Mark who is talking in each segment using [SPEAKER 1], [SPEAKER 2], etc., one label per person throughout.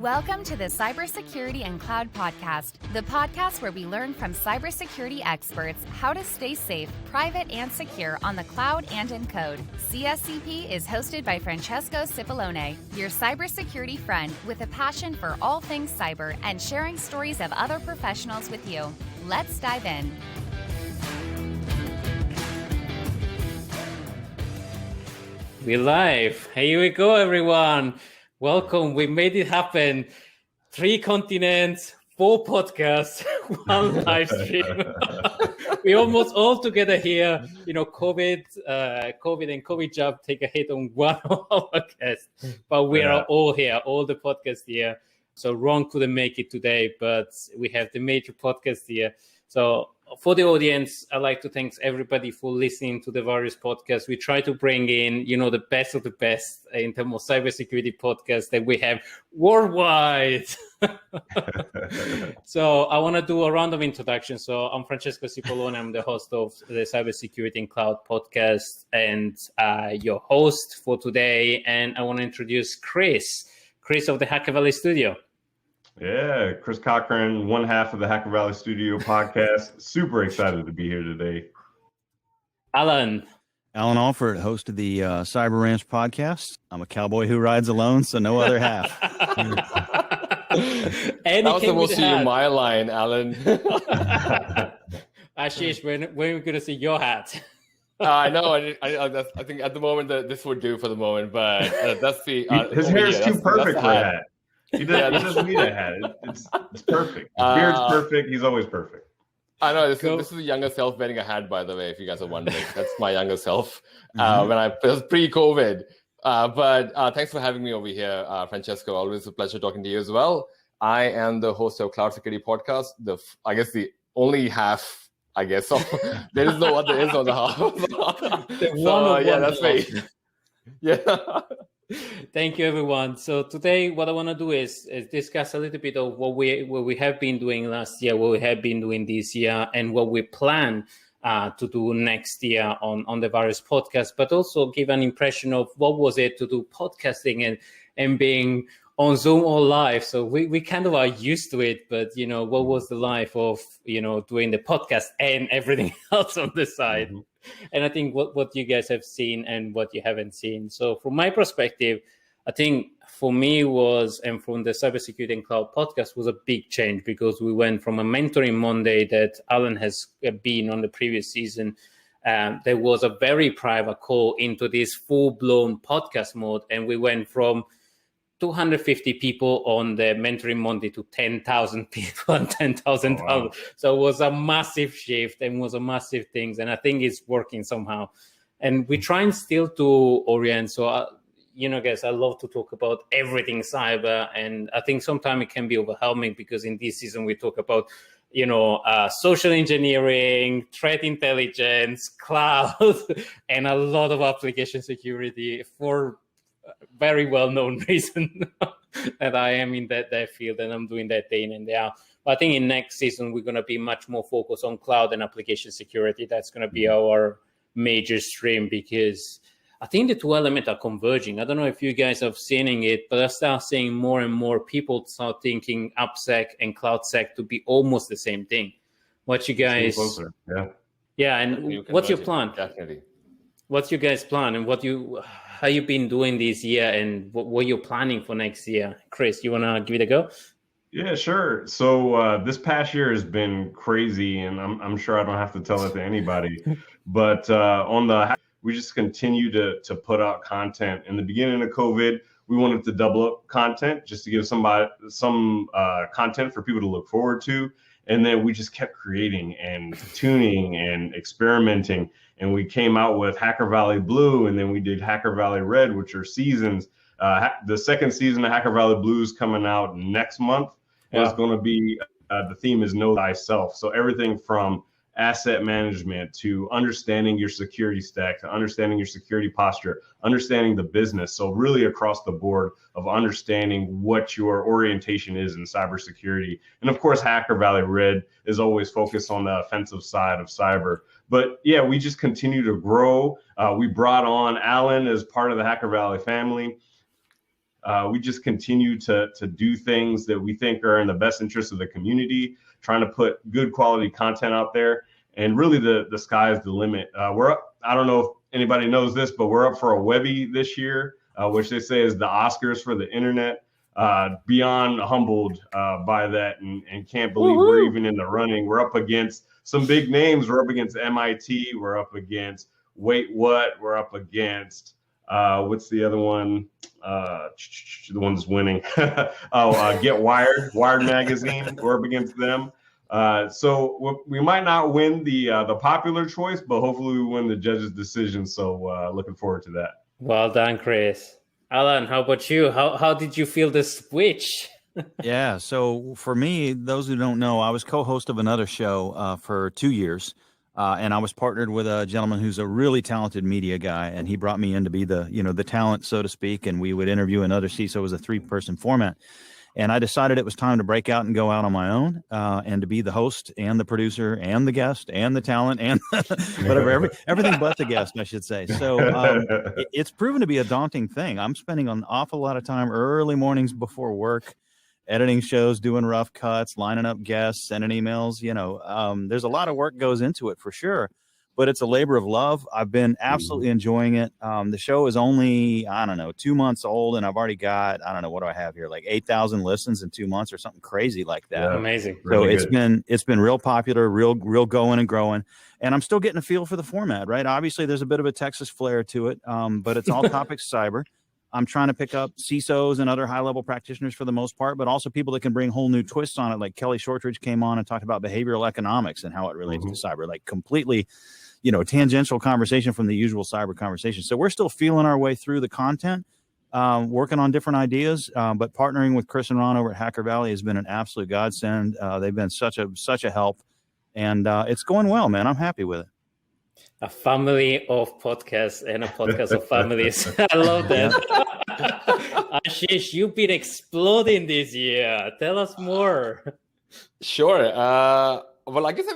[SPEAKER 1] Welcome to the Cybersecurity and Cloud Podcast, the podcast where we learn from cybersecurity experts how to stay safe, private, and secure on the cloud and in code. CSCP is hosted by Francesco Cipollone, your cybersecurity friend with a passion for all things cyber and sharing stories of other professionals with you. Let's dive in.
[SPEAKER 2] We're live. Here we go, everyone. Welcome. We made it happen. 3 continents, 4 podcasts, 1 live stream. We almost all together here. You know, COVID and COVID job take a hit on one of our guests, but we are all here, all the podcasts here. So Ron couldn't make it today, but we have the major podcast here. So for the audience, I'd like to thank everybody for listening to the various podcasts. We try to bring in, you know, the best of the best in terms of cybersecurity podcasts that we have worldwide. So I want to do a round of introduction. So I'm Francesco Cipollone. I'm the host of the Cybersecurity and Cloud podcast and your host for today. And I want to introduce Chris of the Hacker Valley Studio.
[SPEAKER 3] Yeah, Chris Cochran, one half of the Hacker Valley Studio podcast. Super excited to be here today.
[SPEAKER 2] Allan,
[SPEAKER 4] Alford, host of the Cyber Ranch podcast. I'm a cowboy who rides alone, so no other half.
[SPEAKER 5] That was supposed to be my line, Allan.
[SPEAKER 2] Ashish, when are we going to see your hat?
[SPEAKER 5] I know. I think at the moment this would do for the moment, but that's the
[SPEAKER 3] his hair is too perfect for a hat. He doesn't need a hat. It's perfect. His beard's perfect. He's always perfect.
[SPEAKER 5] I know. This is the younger self wearing a hat, by the way, if you guys are wondering. That's my younger self when I was pre-COVID. But thanks for having me over here, Francesco. Always a pleasure talking to you as well. I am the host of Cloud Security Podcast. The only half, there is no other is on the half. That's me. Yeah.
[SPEAKER 2] Thank you, everyone. So today, what I want to do is discuss a little bit of what we have been doing last year, what we have been doing this year, and what we plan to do next year on the various podcasts, but also give an impression of what was it to do podcasting and being on Zoom or live. So we kind of are used to it, but, you know, what was the life of, you know, doing the podcast and everything else on the side? Mm-hmm. And I think what you guys have seen and what you haven't seen. So from my perspective, I think for me and from the Cybersecurity and Cloud podcast was a big change because we went from a mentoring Monday that Allan has been on the previous season. There was a very private call into this full-blown podcast mode. And we went from 250 people on the mentoring Monday to 10,000 people and 10,000. Oh, wow. So it was a massive shift and was a massive thing. And I think it's working somehow. And we try and still to orient. So, guys, I love to talk about everything cyber. And I think sometimes it can be overwhelming because in this season we talk about, social engineering, threat intelligence, cloud, and a lot of application security for very well-known reason that I am in that field and I'm doing that day in and day out. But I think in next season, we're going to be much more focused on cloud and application security. That's going to be our major stream because I think the 2 elements are converging. I don't know if you guys have seen it, but I start seeing more and more people start thinking AppSec and CloudSec to be almost the same thing. What you guys...
[SPEAKER 3] Closer.
[SPEAKER 2] Yeah, and what's your plan?
[SPEAKER 5] Definitely.
[SPEAKER 2] What's your guys' plan and how you been doing this year and what you're planning for next year? Chris, you want to give it a go?
[SPEAKER 3] Yeah, sure. So this past year has been crazy, and I'm sure I don't have to tell it to anybody. But we just continue to put out content. In the beginning of COVID, we wanted to double up content just to give some content for people to look forward to. And then we just kept creating and tuning and experimenting. And we came out with Hacker Valley Blue, and then we did Hacker Valley Red, which are seasons. The second season of Hacker Valley Blue is coming out next month. And it's going to be, the theme is Know Thyself. So everything from asset management to understanding your security stack, to understanding your security posture, understanding the business. So really across the board of understanding what your orientation is in cybersecurity. And of course, Hacker Valley Red is always focused on the offensive side of cyber. But yeah, we just continue to grow. We brought on Allan as part of the Hacker Valley family. We just continue to do things that we think are in the best interest of the community, trying to put good quality content out there. And really the sky is the limit. We're up, I don't know if anybody knows this, but we're up for a Webby this year, which they say is the Oscars for the internet. Beyond humbled by that and can't believe we're even in the running. We're up against some big names. We're up against MIT. We're up against Wait What? We're up against what's the other one? The one that's winning. Get Wired, Wired Magazine. We're up against them. So we might not win the popular choice, but hopefully we win the judge's decision. So looking forward to that.
[SPEAKER 2] Well done, Chris. Allan, how about you? How did you feel the switch?
[SPEAKER 4] Yeah, so for me, those who don't know, I was co-host of another show for 2 years, and I was partnered with a gentleman who's a really talented media guy, and he brought me in to be the talent, so to speak, and we would interview another CISO. It was a 3-person format. And I decided it was time to break out and go out on my own, and to be the host and the producer and the guest and the talent and whatever, everything but the guest, I should say. So it's proven to be a daunting thing. I'm spending an awful lot of time early mornings before work, editing shows, doing rough cuts, lining up guests, sending emails. There's a lot of work goes into it for sure. But it's a labor of love. I've been absolutely enjoying it. The show is only, 2 months old, and I've already got, what do I have here? Like 8,000 listens in 2 months or something crazy like that.
[SPEAKER 3] Yeah,
[SPEAKER 2] amazing.
[SPEAKER 4] So
[SPEAKER 3] really
[SPEAKER 4] it's been real popular, real going and growing. And I'm still getting a feel for the format, right? Obviously, there's a bit of a Texas flair to it, but it's all topics cyber. I'm trying to pick up CISOs and other high-level practitioners for the most part, but also people that can bring whole new twists on it. Like Kelly Shortridge came on and talked about behavioral economics and how it relates to cyber, like completely tangential conversation from the usual cyber conversation. So we're still feeling our way through the content, working on different ideas, but partnering with Chris and Ron over at Hacker Valley has been an absolute godsend. They've been such a help, and it's going well, man. I'm happy with it.
[SPEAKER 2] A family of podcasts and a podcast of families. I love that. Ashish, you've been exploding this year. Tell us more.
[SPEAKER 5] Sure. Well, I guess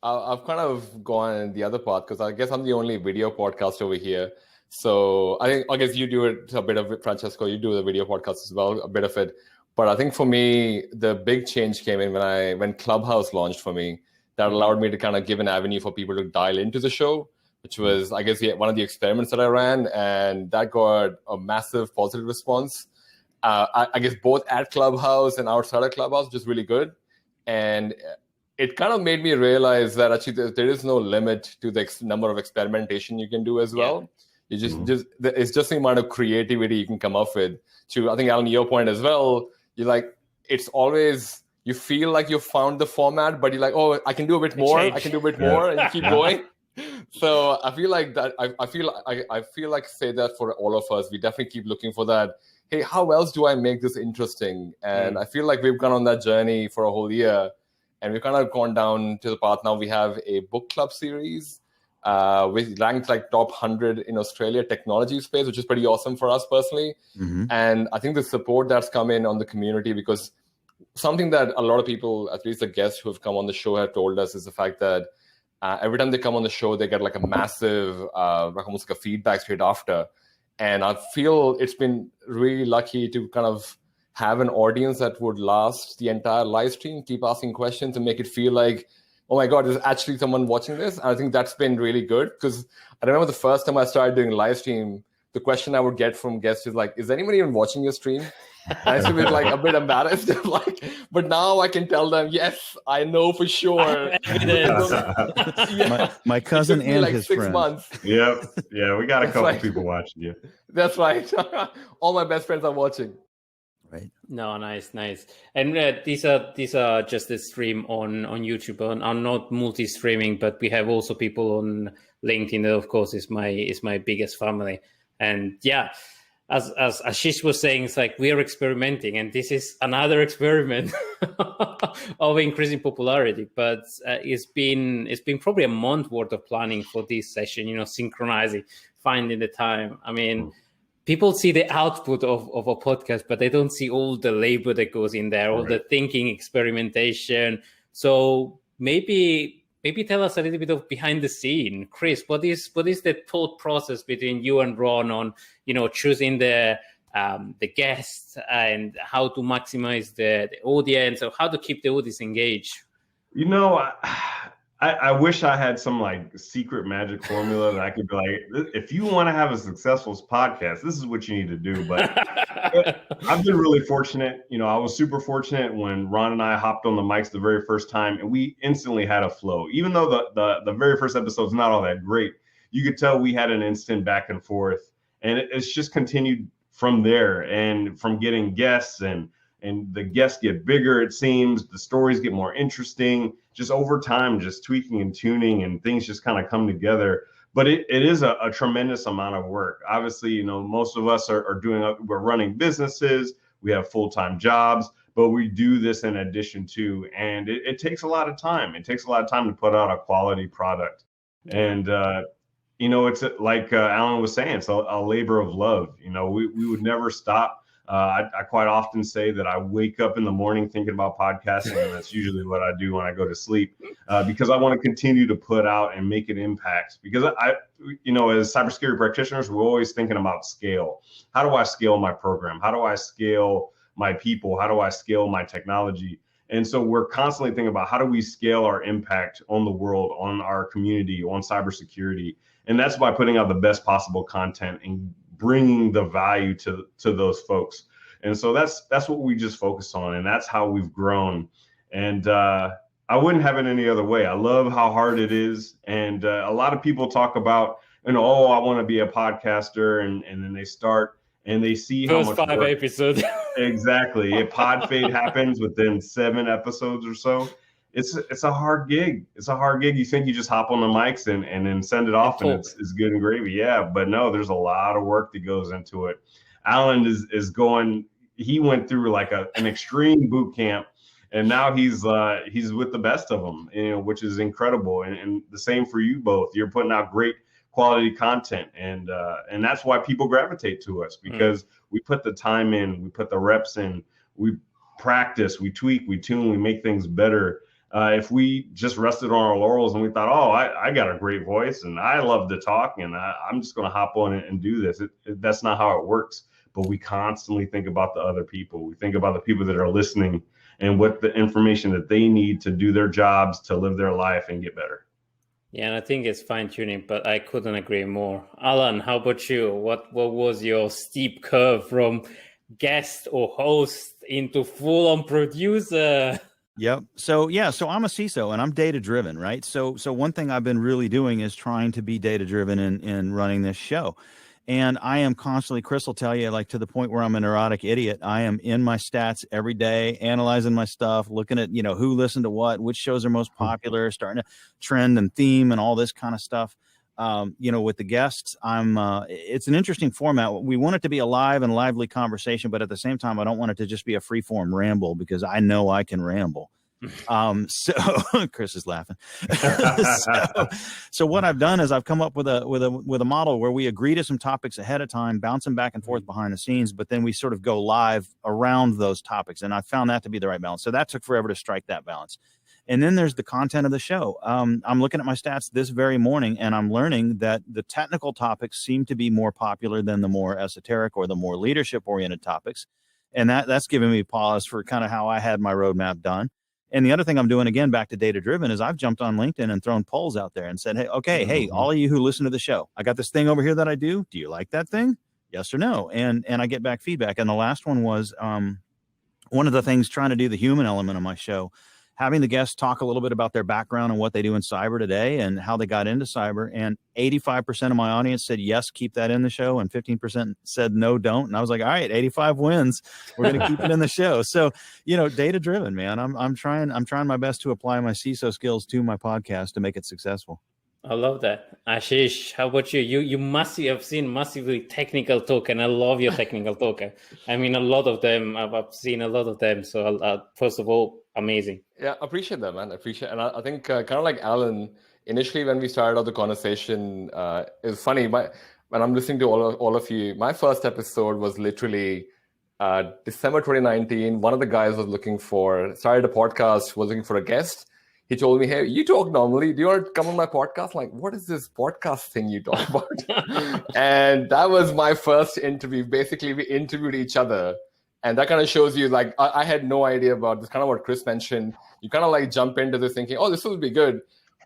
[SPEAKER 5] I've kind of gone the other path because I guess I'm the only video podcast over here. So I guess you do it a bit of it, Francesco. You do the video podcast as well, a bit of it. But I think for me, the big change came in when Clubhouse launched for me. That allowed me to kind of give an avenue for people to dial into the show, which was, I guess, one of the experiments that I ran, and that got a massive positive response. I guess both at Clubhouse and outside of Clubhouse, just really good. And it kind of made me realize that actually there is no limit to the number of experimentation you can do as well. You it's just the amount of creativity you can come up with. To I think, Allan, your point as well, you're like, it's always, you feel like you've found the format, but you're like, oh, I can do a bit more. I can do a bit more, and you keep going. So I feel like that. I feel like say that for all of us, we definitely keep looking for that. Hey, how else do I make this interesting? And I feel like we've gone on that journey for a whole year, and we've kind of gone down to the path. Now we have a book club series, which ranked like top 100 in Australia technology space, which is pretty awesome for us personally. And I think the support that's come in on the community, because something that a lot of people, at least the guests who have come on the show, have told us is the fact that every time they come on the show, they get like a massive, almost like a feedback straight after. And I feel it's been really lucky to kind of have an audience that would last the entire live stream, keep asking questions and make it feel like, oh my God, there's actually someone watching this. And I think that's been really good, because I remember the first time I started doing live stream, the question I would get from guests is like, is anybody even watching your stream? I used to be like a bit embarrassed, but now I can tell them, yes, I know for sure.
[SPEAKER 4] My cousin and
[SPEAKER 5] like
[SPEAKER 4] his
[SPEAKER 5] 6
[SPEAKER 4] friend.
[SPEAKER 5] months.
[SPEAKER 3] Yep. Yeah, we got a couple people watching you.
[SPEAKER 5] That's right. All my best friends are watching.
[SPEAKER 4] Right.
[SPEAKER 2] No, nice. And these are just a stream on YouTube. I'm not multi-streaming, but we have also people on LinkedIn. That, of course, is my biggest family. And yeah, as Ashish was saying, it's like we are experimenting, and this is another experiment of increasing popularity. But it's been probably a month worth of planning for this session. Synchronizing, finding the time. I mean, people see the output of a podcast, but they don't see all the labor that goes in there, all the thinking, experimentation. So maybe tell us a little bit of behind the scene. Chris, what is the thought process between you and Ron on, choosing the the guests and how to maximize the audience, or how to keep the audience engaged?
[SPEAKER 3] You know, I wish I had some like secret magic formula that I could be like, if you want to have a successful podcast, this is what you need to do. But I've been really fortunate. You know, I was super fortunate when Ron and I hopped on the mics the very first time, and we instantly had a flow. Even though the very first episode is not all that great, you could tell we had an instant back and forth, and it's just continued from there, and from getting guests and the guests get bigger, it seems, the stories get more interesting, just over time, just tweaking and tuning, and things just kind of come together. But it is a tremendous amount of work. Obviously, you know, most of us we're running businesses, we have full-time jobs, but we do this in addition to, and it takes a lot of time. It takes a lot of time to put out a quality product. And, you know, it's like Allan was saying, it's a labor of love. You know, we would never stop. I quite often say that I wake up in the morning thinking about podcasting, and that's usually what I do when I go to sleep, because I want to continue to put out and make an impact. Because you know, as cybersecurity practitioners, we're always thinking about scale. How do I scale my program? How do I scale my people? How do I scale my technology? And so we're constantly thinking about how do we scale our impact on the world, on our community, on cybersecurity. And that's by putting out the best possible content and bringing the value to those folks. And so that's what we just focus on, and that's how we've grown. And I wouldn't have it any other way. I love how hard it is. And a lot of people talk about, you know, oh, I want to be a podcaster, and then they start and they see how much
[SPEAKER 2] 5
[SPEAKER 3] work.
[SPEAKER 2] episodes.
[SPEAKER 3] Exactly. A pod fade happens within 7 episodes or so. It's a hard gig. It's a hard gig. You think you just hop on the mics and then send it off and it's good and gravy. Yeah, but no, there's a lot of work that goes into it. Allan is going. He went through like an extreme boot camp, and now he's with the best of them, you know, which is incredible. And the same for you both. You're putting out great quality content, and that's why people gravitate to us, because we put the time in, we put the reps in, we practice, we tweak, we tune, we make things better. If we just rested on our laurels and we thought, oh, I got a great voice and I love to talk and I'm just going to hop on it and do this, that's not how it works. But we constantly think about the other people. We think about the people that are listening and what the information that they need to do their jobs, to live their life and get better.
[SPEAKER 2] Yeah, and I think it's fine tuning, but I couldn't agree more. Allan, how about you? What was your steep curve from guest or host into full-on producer?
[SPEAKER 4] Yep. So I'm a CISO and I'm data driven, right? So one thing I've been really doing is trying to be data driven in running this show. And I am constantly, Chris will tell you, like to the point where I'm a neurotic idiot. I am in my stats every day, analyzing my stuff, looking at, you know, who listened to what, which shows are most popular, starting to trend and theme and all this kind of stuff. You know, with the guests, it's an interesting format. We want it to be a live and lively conversation, but at the same time, I don't want it to just be a free form ramble, because I know I can ramble. So Chris is laughing. so what I've done is I've come up with a model where we agree to some topics ahead of time, bounce them back and forth behind the scenes, but then we sort of go live around those topics. And I found that to be the right balance. So that took forever to strike that balance. And then there's the content of the show. I'm looking at my stats this very morning, and I'm learning that the technical topics seem to be more popular than the more esoteric or the more leadership-oriented topics. And that's giving me pause for kind of how I had my roadmap done. And the other thing I'm doing, again, back to data-driven, is I've jumped on LinkedIn and thrown polls out there and said, hey, all of you who listen to the show, I got this thing over here that I do. Do you like that thing? Yes or no? And I get back feedback. And the last one was one of the things, trying to do the human element of my show, having the guests talk a little bit about their background and what they do in cyber today and how they got into cyber. And 85% of my audience said, yes, keep that in the show. And 15% said, no, don't. And I was like, all right, 85 wins. We're going to keep it in the show. So, you know, data driven, man. I'm trying my best to apply my CISO skills to my podcast to make it successful.
[SPEAKER 2] I love that. Ashish, how about you? You must have seen massively technical talk, and I love your technical talk. I mean, a lot of them, I've seen a lot of them. So first of all, amazing.
[SPEAKER 5] Yeah, appreciate that, man. And I think kind of like Allan, initially when we started out the conversation, it's funny, when I'm listening to all of you, my first episode was literally December 2019. One of the guys started a podcast, was looking for a guest. he told me, hey, you talk normally. Do you want to come on my podcast? I'm like, what is this podcast thing you talk about? And that was my first interview. Basically, we interviewed each other. And that kind of shows you, like, I had no idea about this, kind of what Chris mentioned. You kind of like jump into this thinking, oh, this will be good.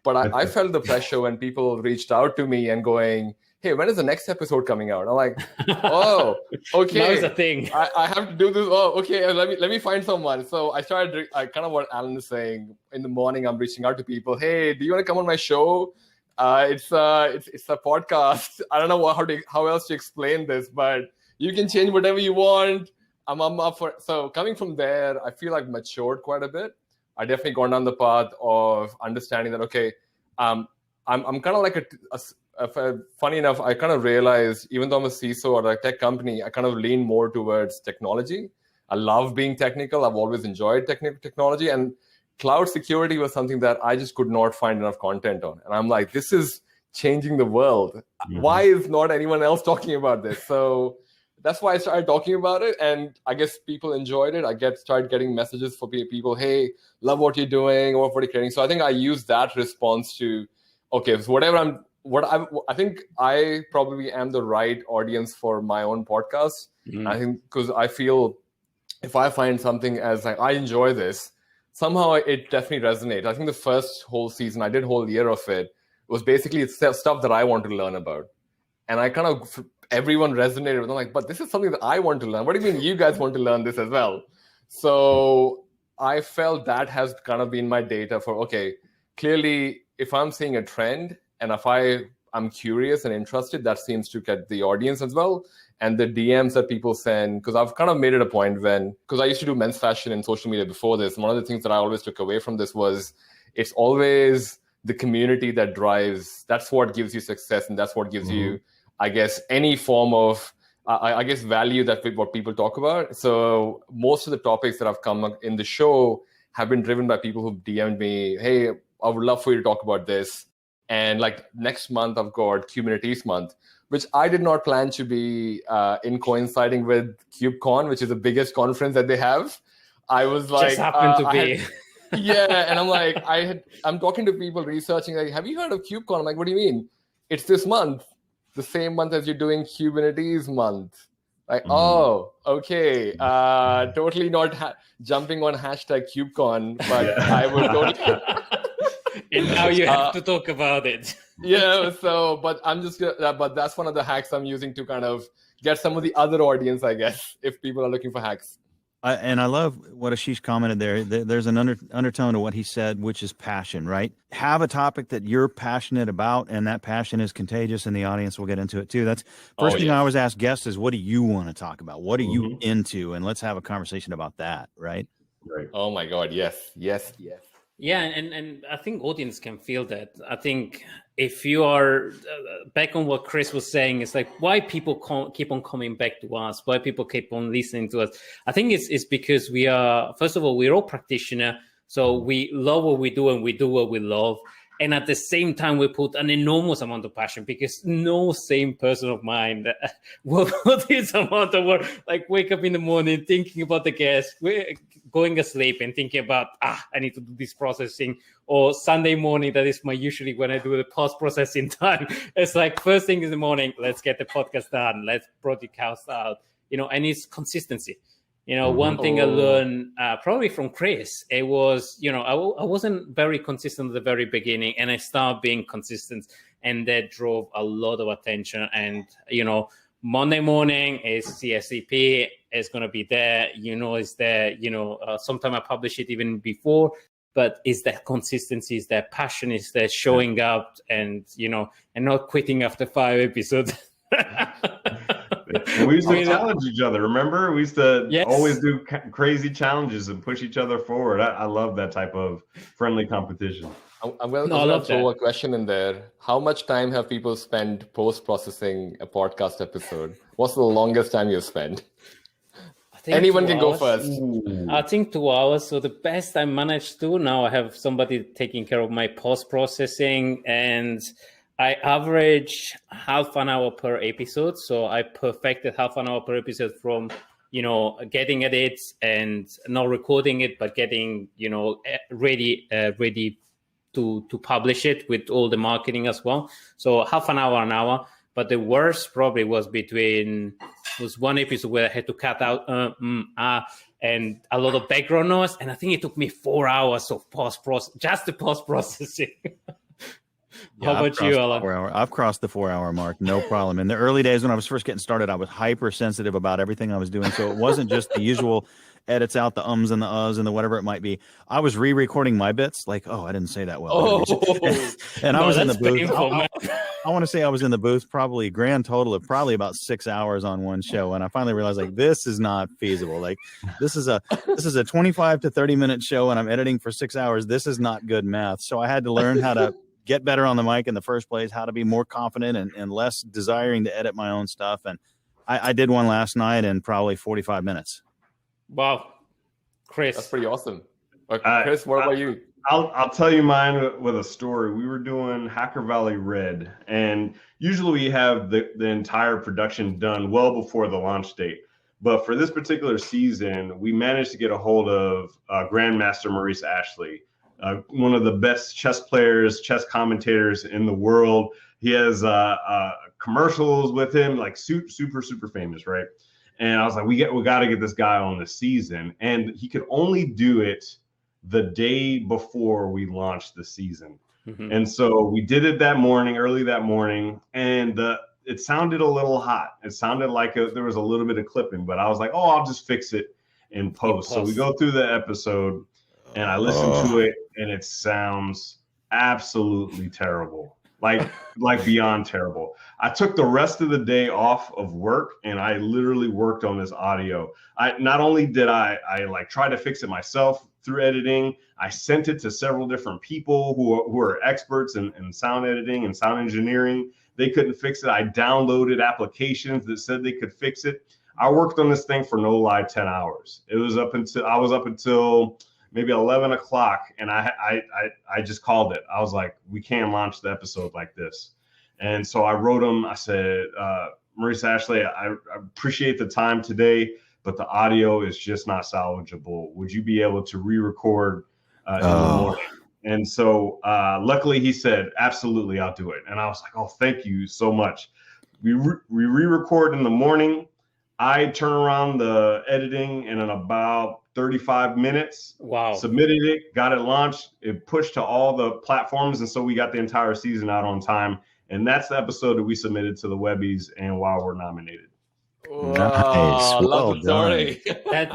[SPEAKER 5] But I felt the pressure when people reached out to me and going, hey, when is the next episode coming out? I'm like, oh, okay.
[SPEAKER 2] That was a thing.
[SPEAKER 5] I have to do this. Oh, okay. Let me find someone. So I kind of what Allan is saying. In the morning, I'm reaching out to people. Hey, do you want to come on my show? It's a podcast. I don't know how else to explain this, but you can change whatever you want. I'm up for it. So coming from there, I feel like matured quite a bit. I definitely gone down the path of understanding that, okay, I'm kind of like funny enough, I kind of realized, even though I'm a CISO or a tech company, I kind of lean more towards technology. I love being technical. I've always enjoyed technology, and cloud security was something that I just could not find enough content on. And I'm like, this is changing the world. Mm-hmm. Why is not anyone else talking about this? So that's why I started talking about it, and I guess people enjoyed it. I started getting messages for people, hey, love what you're doing, or what you're creating. So I think I used that response to, okay, so I think I probably am the right audience for my own podcast. Mm-hmm. I think because I feel if I find something as like, I enjoy this, somehow it definitely resonates. I think the first whole season, I did a whole year of it, was basically stuff that I want to learn about. And I kind of, everyone resonated with them, like, but this is something that I want to learn. What do you mean you guys want to learn this as well? So I felt that has kind of been my data for, okay, clearly if I'm seeing a trend and if I'm curious and interested, that seems to get the audience as well. And the DMs that people send, because I've kind of made it a point because I used to do men's fashion and social media before this. And one of the things that I always took away from this was it's always the community that drives, that's what gives you success. And that's what gives you, I guess, any form of, I guess, value that what people talk about. So most of the topics that have come in the show have been driven by people who've DM'd me, hey, I would love for you to talk about this. And like next month, I've got Kubernetes month, which I did not plan to be in coinciding with KubeCon, which is the biggest conference that they have. I was like,
[SPEAKER 2] just happened to be.
[SPEAKER 5] Yeah, and I'm like, I'm talking to people researching, like, have you heard of KubeCon? I'm like, what do you mean? It's this month, the same month as you're doing Kubernetes month. Like, oh, okay. Totally not jumping on hashtag KubeCon, but yeah. I would totally.
[SPEAKER 2] And now you have to talk about it.
[SPEAKER 5] Yeah. So, but but that's one of the hacks I'm using to kind of get some of the other audience, I guess, if people are looking for hacks.
[SPEAKER 4] And I love what Ashish commented there. There's an undertone to what he said, which is passion, right? Have a topic that you're passionate about, and that passion is contagious, and the audience will get into it too. That's first thing I always ask guests is, what do you want to talk about? What are you into? And let's have a conversation about that, right?
[SPEAKER 3] Right.
[SPEAKER 5] Oh my God. Yes.
[SPEAKER 2] Yeah, and I think audience can feel that. I think if you are back on what Chris was saying, it's like why people keep on coming back to us, why people keep on listening to us. I think it's because we are, first of all, we're all practitioners, so we love what we do and we do what we love. And at the same time, we put an enormous amount of passion, because no sane person of mine will put this amount of work, like wake up in the morning thinking about the guest, going asleep and thinking about, I need to do this processing, or Sunday morning, that is usually when I do the post-processing time. It's like first thing in the morning, let's get the podcast done, let's broadcast out, and it's consistency. One thing I learned probably from Chris, it was, I wasn't very consistent at the very beginning, and I started being consistent, and that drove a lot of attention. And, Monday morning is CSCP, it's going to be there, it's there, sometimes I publish it even before, but it's that consistency, it's that passion, it's that showing up and, and not quitting after 5 episodes.
[SPEAKER 3] And we used to challenge each other. Remember, we used to always do crazy challenges and push each other forward. I love that type of friendly competition.
[SPEAKER 5] I'm going to throw a question in there. How much time have people spent post-processing a podcast episode? What's the longest time you've spent? Anyone can go first.
[SPEAKER 2] I think 2 hours. So the best I managed to now, I have somebody taking care of my post-processing, and I average half an hour per episode. So I perfected half an hour per episode from, getting at it and not recording it, but getting, ready to publish it with all the marketing as well. So half an hour. But the worst probably was one episode where I had to cut out and a lot of background noise, and I think it took me 4 hours of just the post processing. How about you, Allan?
[SPEAKER 4] I've crossed the 4 hour mark, no problem. In the early days when I was first getting started, I was hypersensitive about everything I was doing. So it wasn't just the usual edits out the ums and the uhs and the whatever it might be. I was re-recording my bits, like, oh, I didn't say that well. And I was in the booth. I want to say I was in the booth probably grand total of probably about 6 hours on one show. And I finally realized, like, this is not feasible. Like, this is a 25 to 30 minute show and I'm editing for 6 hours. This is not good math. So I had to learn how to get better on the mic in the first place, how to be more confident and less desiring to edit my own stuff. And I did one last night in probably 45 minutes.
[SPEAKER 2] Wow. Chris.
[SPEAKER 5] That's pretty awesome. Chris, what about you?
[SPEAKER 3] I'll tell you mine with a story. We were doing Hacker Valley Red, and usually we have the entire production done well before the launch date. But for this particular season, we managed to get a hold of Grandmaster Maurice Ashley, one of the best chess players, chess commentators in the world. He has commercials with him, like super famous, right? And I was like, we got to get this guy on the season. And he could only do it the day before we launched the season. Mm-hmm. And so we did it early that morning, and it sounded a little hot. It sounded like there was a little bit of clipping, but I was like, oh, I'll just fix it in post. So we go through the episode, and I listen to it, and it sounds absolutely terrible. Like beyond terrible. I took the rest of the day off of work and I literally worked on this audio. Not only did I like try to fix it myself through editing, I sent it to several different people who are experts in sound editing and sound engineering. They couldn't fix it. I downloaded applications that said they could fix it. I worked on this thing for no lie 10 hours. I was up until maybe 11 o'clock, and I just called it. I was like, we can't launch the episode like this. And so I wrote him. I said, Maurice Ashley, I appreciate the time today, but the audio is just not salvageable. Would you be able to re-record in the morning? And so luckily he said, absolutely, I'll do it. And I was like, oh, thank you so much. We re-record in the morning. I turn around the editing in about 35 minutes. Wow. Submitted it, got it launched. It pushed to all the platforms. And so we got the entire season out on time. And that's the episode that we submitted to the Webbies and Wow, we're nominated.
[SPEAKER 4] Wow, nice. Well done.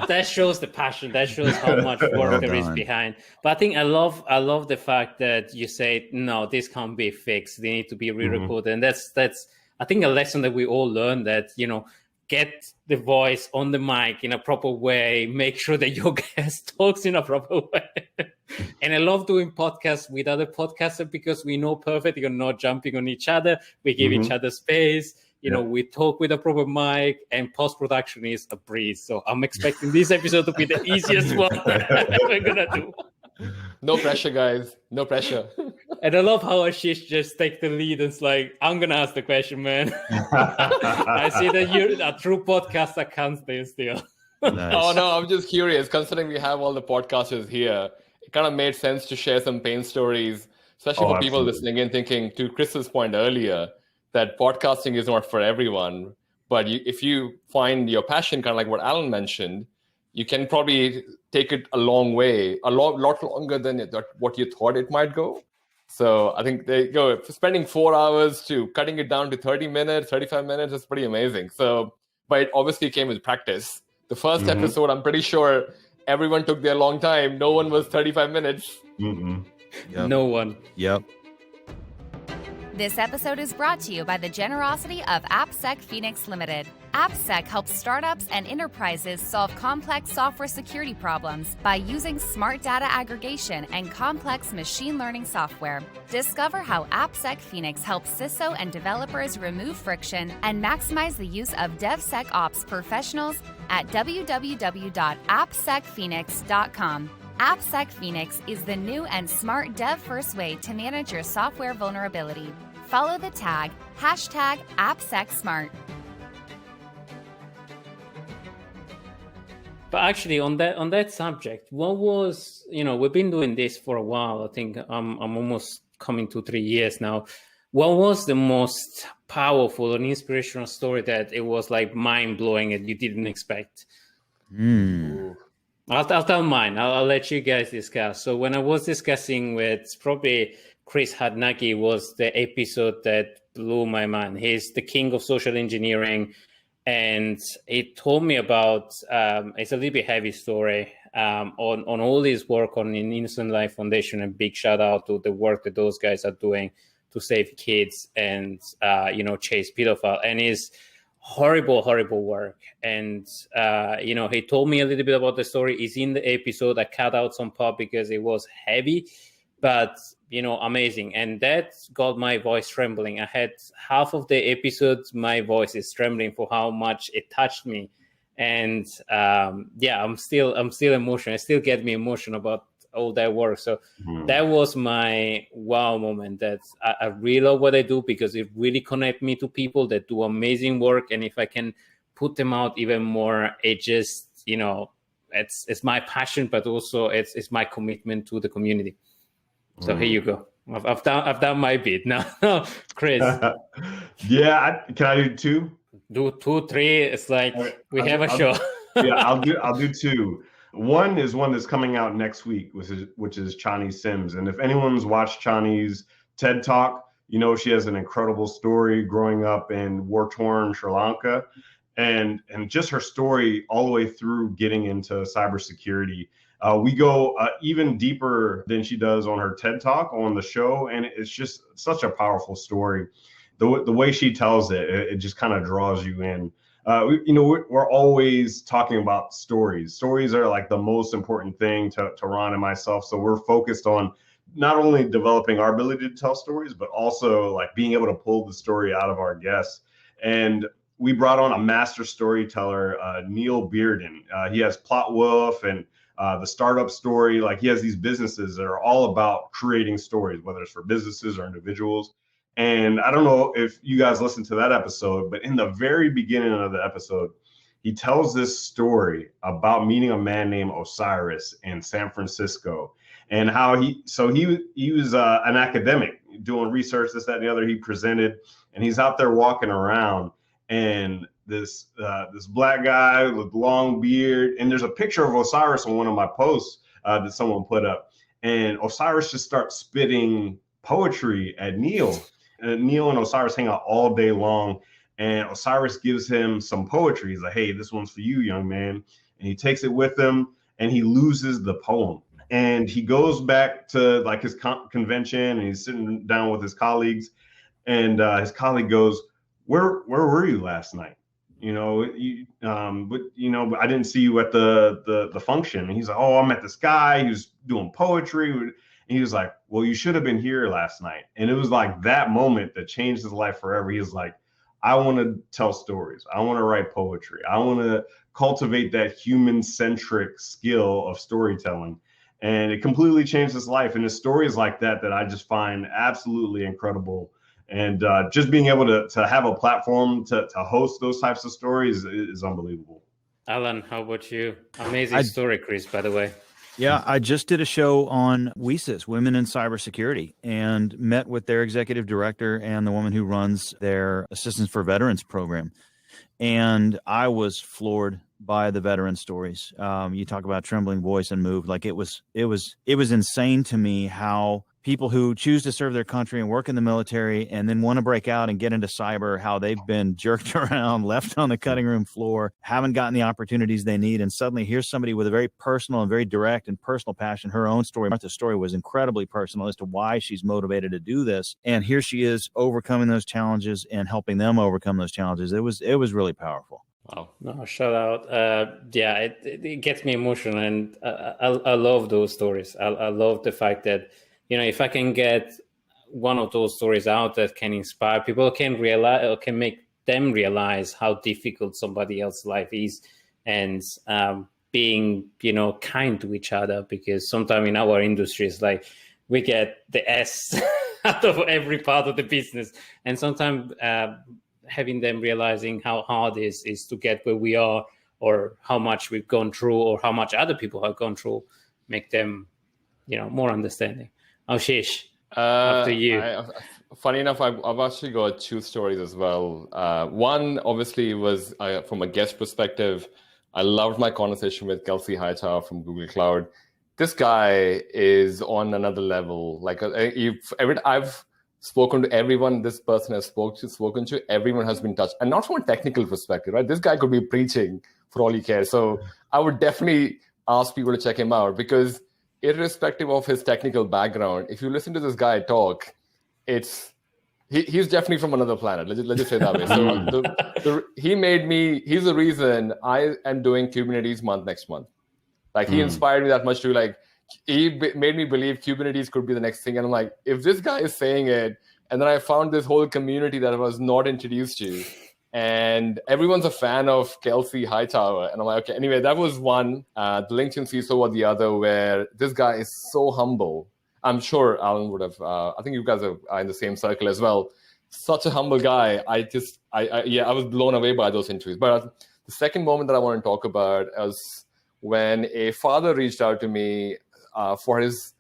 [SPEAKER 2] That shows the passion. That shows how much work there is behind. But I think I love the fact that you say, no, this can't be fixed. They need to be re-recorded. And that's I think a lesson that we all learn, that, get the voice on the mic in a proper way. Make sure that your guest talks in a proper way. And I love doing podcasts with other podcasters because we know perfectly you're not jumping on each other. We give each other space. We talk with a proper mic, and post-production is a breeze. So I'm expecting this episode to be the easiest one we're going to do.
[SPEAKER 5] No pressure, guys. No pressure.
[SPEAKER 2] And I love how Ashish just take the lead and it's like, I'm going to ask the question, man. I see that you're a true podcaster, can't stay still.
[SPEAKER 4] Nice.
[SPEAKER 5] Oh, no, I'm just curious. Considering we have all the podcasters here, it kind of made sense to share some pain stories, especially for people listening in, thinking, to Chris's point earlier, that podcasting is not for everyone. But if you find your passion, kind of like what Allan mentioned, you can probably take it a long way, a lot longer than what you thought it might go. So I think there you go. Spending 4 hours to cutting it down to 30 minutes, 35 minutes is pretty amazing. So, but it obviously came with practice. The first episode, I'm pretty sure everyone took their long time. No one was 35 minutes.
[SPEAKER 4] Yep.
[SPEAKER 2] No one.
[SPEAKER 4] Yep.
[SPEAKER 1] This episode is brought to you by the generosity of AppSec Phoenix Ltd. AppSec helps startups and enterprises solve complex software security problems by using smart data aggregation and complex machine learning software. Discover how AppSec Phoenix helps CISO and developers remove friction and maximize the use of DevSecOps professionals at www.appsecphoenix.com. AppSec Phoenix is the new and smart dev-first way to manage your software vulnerability. Follow the tag #AppSecSmart.
[SPEAKER 2] But actually, on that subject, what was, we've been doing this for a while. I think I'm almost coming to 3 years now. What was the most powerful and inspirational story that it was like mind blowing and you didn't expect? I'll tell mine. I'll let you guys discuss. So when I was discussing with probably Chris Hadnaki, was the episode that blew my mind. He's the king of social engineering. And he told me about, it's a little bit heavy story, on all his work on an Innocent Life Foundation, and big shout out to the work that those guys are doing to save kids and, chase pedophile. And it's horrible work. And, he told me a little bit about the story. It's in the episode. I cut out some part because it was heavy, but amazing. And that got my voice trembling. I had half of the episodes, my voice is trembling for how much it touched me. And I'm still emotional. It still get me emotional about all that work. So that was my wow moment. That I really love what I do, because it really connect me to people that do amazing work. And if I can put them out even more, it just, it's my passion, but also it's my commitment to the community. So here you go. I've done my bit now. Chris.
[SPEAKER 3] Yeah, can I do two?
[SPEAKER 2] Do 2, 3. It's like we have a show.
[SPEAKER 3] Yeah, I'll do 2. One is one that's coming out next week, which is Chani Sims. And if anyone's watched Chani's TED Talk, she has an incredible story growing up in war-torn Sri Lanka, and just her story all the way through getting into cybersecurity. We go even deeper than she does on her TED Talk on the show, and it's just such a powerful story. The way she tells it just kind of draws you in. We're always talking about stories. Stories are like the most important thing to Ron and myself. So we're focused on not only developing our ability to tell stories, but also like being able to pull the story out of our guests. And we brought on a master storyteller, Neil Bearden. He has Plot Wolf and the startup story. Like, he has these businesses that are all about creating stories, whether it's for businesses or individuals. And I don't know if you guys listened to that episode, but in the very beginning of the episode, he tells this story about meeting a man named Osiris in San Francisco, and how he was an academic doing research, this, that, and the other. He presented, and he's out there walking around, and this black guy with long beard, and there's a picture of Osiris on one of my posts that someone put up, and Osiris just starts spitting poetry at Neil. Neil and Osiris hang out all day long, and Osiris gives him some poetry. He's like, "Hey, this one's for you, young man." And he takes it with him, and he loses the poem. And he goes back to like his convention, and he's sitting down with his colleagues, and his colleague goes, where were you last night? But I didn't see you at the function." And he's like, "Oh, I met this guy. He was doing poetry." And he was like, "Well, you should have been here last night." And it was like that moment that changed his life forever. He was like, "I want to tell stories. I want to write poetry. I want to cultivate that human-centric skill of storytelling." And it completely changed his life. And the stories like that I just find absolutely incredible. And just being able to have a platform to host those types of stories is unbelievable.
[SPEAKER 2] Allan, how about you? Amazing story, Chris, by the way.
[SPEAKER 4] Yeah, I just did a show on WESIS, Women in Cybersecurity, and met with their executive director and the woman who runs their Assistance for Veterans program. And I was floored by the veteran stories. You talk about trembling voice and moved. Like, it was insane to me how people who choose to serve their country and work in the military and then want to break out and get into cyber, how they've been jerked around, left on the cutting room floor, haven't gotten the opportunities they need. And suddenly here's somebody with a very personal and very direct and personal passion. Her own story, Martha's story, was incredibly personal as to why she's motivated to do this. And here she is overcoming those challenges and helping them overcome those challenges. It was really powerful.
[SPEAKER 2] Wow. No, shout out. It gets me emotional, and I love those stories. I love the fact that, if I can get one of those stories out that can inspire people, can realize or can make them realize how difficult somebody else's life is, and being, kind to each other, because sometimes in our industry, it's like we get the S out of every part of the business. And sometimes having them realizing how hard it is to get where we are or how much we've gone through or how much other people have gone through, make them, more understanding. Ashish, after you.
[SPEAKER 5] Funny enough, I've actually got two stories as well. One obviously was from a guest perspective. I loved my conversation with Kelsey Hightower from Google Cloud. This guy is on another level. Like I've spoken to everyone this person has spoken to, everyone has been touched. And not from a technical perspective, right? This guy could be preaching for all he cares. So I would definitely ask people to check him out, because irrespective of his technical background, if you listen to this guy talk, he's definitely from another planet. Let's just say that way. So he's the reason I am doing Kubernetes month next month. Like he inspired me that much to he made me believe Kubernetes could be the next thing. And I'm like, if this guy is saying it, and then I found this whole community that I was not introduced to, and everyone's a fan of Kelsey Hightower. And I'm like, okay, anyway, that was one. The LinkedIn CISO was the other, where this guy is so humble. I'm sure Allan would have, I think you guys are in the same circle as well. Such a humble guy. I was blown away by those interviews. But the second moment that I want to talk about is when a father reached out to me for his,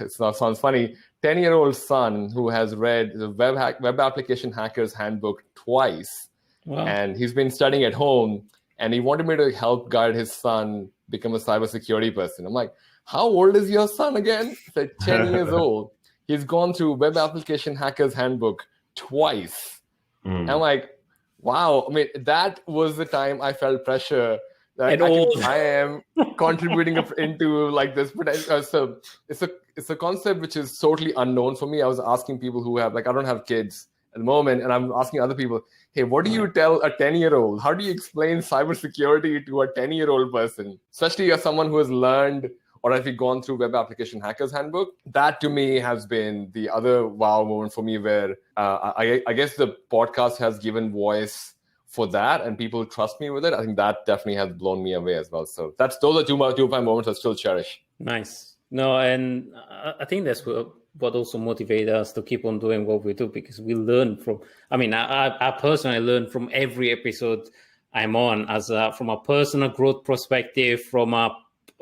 [SPEAKER 5] sounds funny, 10-year-old son who has read the Web Application Hackers Handbook twice. Wow. And he's been studying at home, and he wanted me to help guide his son become a cybersecurity person. I'm like, how old is your son again? He's like 10 years old. He's gone through Web Application Hackers Handbook twice. And I'm like, wow. I mean, that was the time I felt pressure that I am contributing into like this. But so it's a concept which is totally unknown for me. I was asking people who have, I don't have kids at the moment, and I'm asking other people, hey, what do you tell a 10-year-old? How do you explain cybersecurity to a 10-year-old person? Especially as someone who has learned or have you gone through Web Application Hackers Handbook? That to me has been the other wow moment for me, where I guess the podcast has given voice for that, and people trust me with it. I think that definitely has blown me away as well. So those are two of my moments I still cherish.
[SPEAKER 2] Nice. No, and I think that's what also motivates us to keep on doing what we do, because we learn from, I personally learn from every episode I'm on, from a personal growth perspective, from a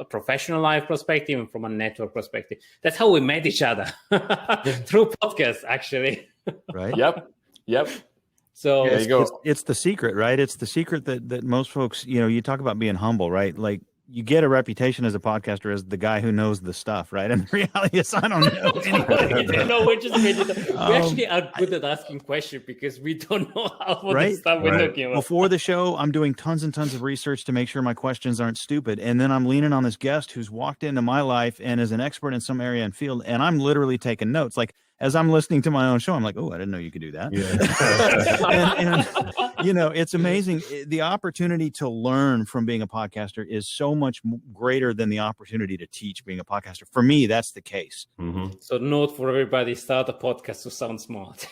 [SPEAKER 2] professional life perspective, and from a network perspective. That's how we met each other through podcasts, actually.
[SPEAKER 4] Right.
[SPEAKER 5] Yep.
[SPEAKER 2] So
[SPEAKER 4] it's the secret, right? It's the secret that most folks, you talk about being humble, right? Like, you get a reputation as a podcaster as the guy who knows the stuff, right? And the reality is, I don't know anything.
[SPEAKER 2] No, we actually are good at asking questions, because we don't know half of the stuff we're talking about.
[SPEAKER 4] Before the show, I'm doing tons and tons of research to make sure my questions aren't stupid. And then I'm leaning on this guest who's walked into my life and is an expert in some area and field. And I'm literally taking notes. Like, as I'm listening to my own show, I'm like, oh, I didn't know you could do that. Yeah. and it's amazing. The opportunity to learn from being a podcaster is so much greater than the opportunity to teach being a podcaster. For me, that's the case.
[SPEAKER 2] Mm-hmm. So note for everybody, start a podcast to sound smart.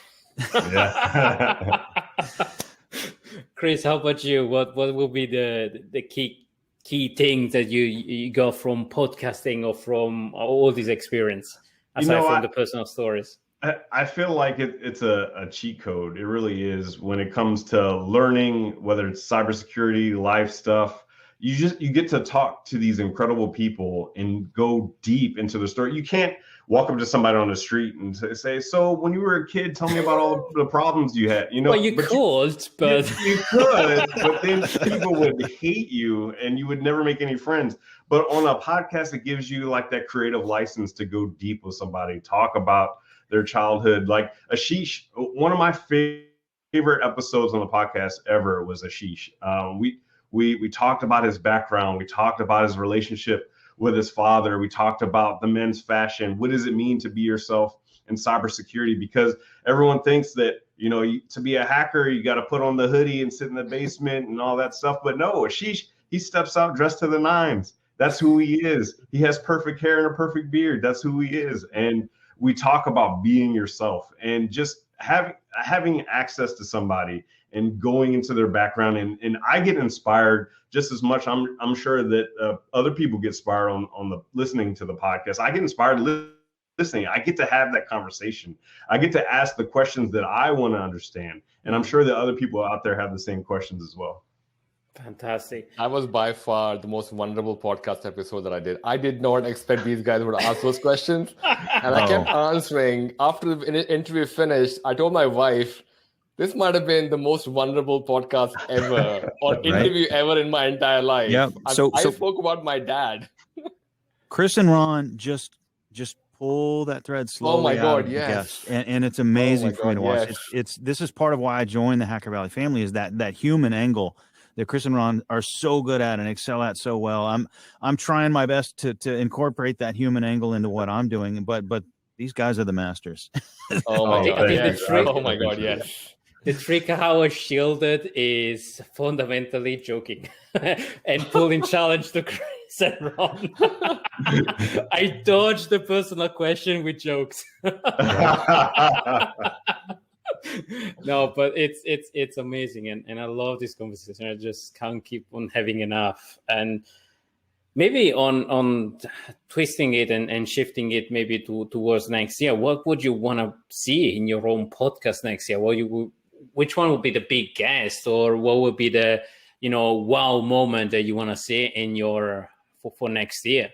[SPEAKER 2] Chris, how about you? What will be the key things that you got from podcasting or from all this experience? Aside from the personal stories,
[SPEAKER 3] I feel like it's a cheat code. It really is when it comes to learning, whether it's cybersecurity, life stuff. You get to talk to these incredible people and go deep into the story. You can't walk up to somebody on the street and say, "So when you were a kid, tell me about all the problems you had."
[SPEAKER 2] Well, you could, but
[SPEAKER 3] then people would hate you, and you would never make any friends. But on a podcast, it gives you like that creative license to go deep with somebody, talk about their childhood. Like Ashish, one of my favorite episodes on the podcast ever was Ashish. We talked about his background. We talked about his relationship with his father. We talked about the men's fashion. What does it mean to be yourself in cybersecurity? Because everyone thinks that, to be a hacker, you got to put on the hoodie and sit in the basement and all that stuff. But no, Ashish, he steps out dressed to the nines. That's who he is. He has perfect hair and a perfect beard. That's who he is. And we talk about being yourself and just having access to somebody and going into their background. And I get inspired just as much. I'm sure that other people get inspired on the listening to the podcast. I get inspired listening. I get to have that conversation. I get to ask the questions that I want to understand. And I'm sure that other people out there have the same questions as well.
[SPEAKER 2] Fantastic.
[SPEAKER 5] That was by far the most vulnerable podcast episode that I did. I did not expect these guys would ask those questions. And I kept answering. After the interview finished, I told my wife, this might have been the most vulnerable podcast ever or interview ever in my entire life.
[SPEAKER 4] Yeah. So
[SPEAKER 5] I spoke about my dad.
[SPEAKER 4] Chris and Ron just pull that thread slowly.
[SPEAKER 5] Oh my God,
[SPEAKER 4] out of
[SPEAKER 5] yes.
[SPEAKER 4] the guest. And it's amazing for me to watch.
[SPEAKER 5] Yes.
[SPEAKER 4] This is part of why I joined the Hacker Valley family, is that human angle that Chris and Ron are so good at and excel at so well. I'm trying my best to incorporate that human angle into what I'm doing, but these guys are the masters.
[SPEAKER 5] Oh my God, yes. Oh my God, yes.
[SPEAKER 2] The trick how I shielded is fundamentally joking and pulling challenge to Chris and Ron. I dodged the personal question with jokes. No, but it's amazing, and I love this conversation. I just can't keep on having enough. And maybe on twisting it and shifting it maybe towards next year, what would you want to see in your own podcast next year? Which one would be the big guest, or what would be the wow moment that you want to see in your for next year?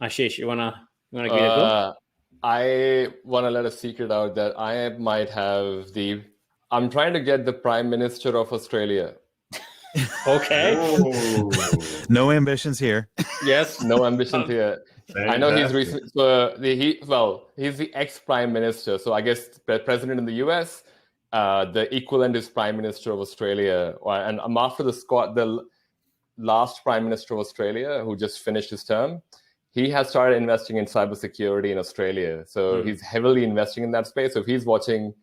[SPEAKER 2] Ashish, you wanna give it a go?
[SPEAKER 5] I want to let a secret out that I might have I'm trying to get the Prime Minister of Australia.
[SPEAKER 2] Okay.
[SPEAKER 4] No ambitions here.
[SPEAKER 5] Yes, no ambitions here. I know he's recently, he's the ex-Prime Minister. So I guess President in the US, the equivalent is Prime Minister of Australia. And I'm after the last Prime Minister of Australia who just finished his term. He has started investing in cybersecurity in Australia. So he's heavily investing in that space. So if he's watching,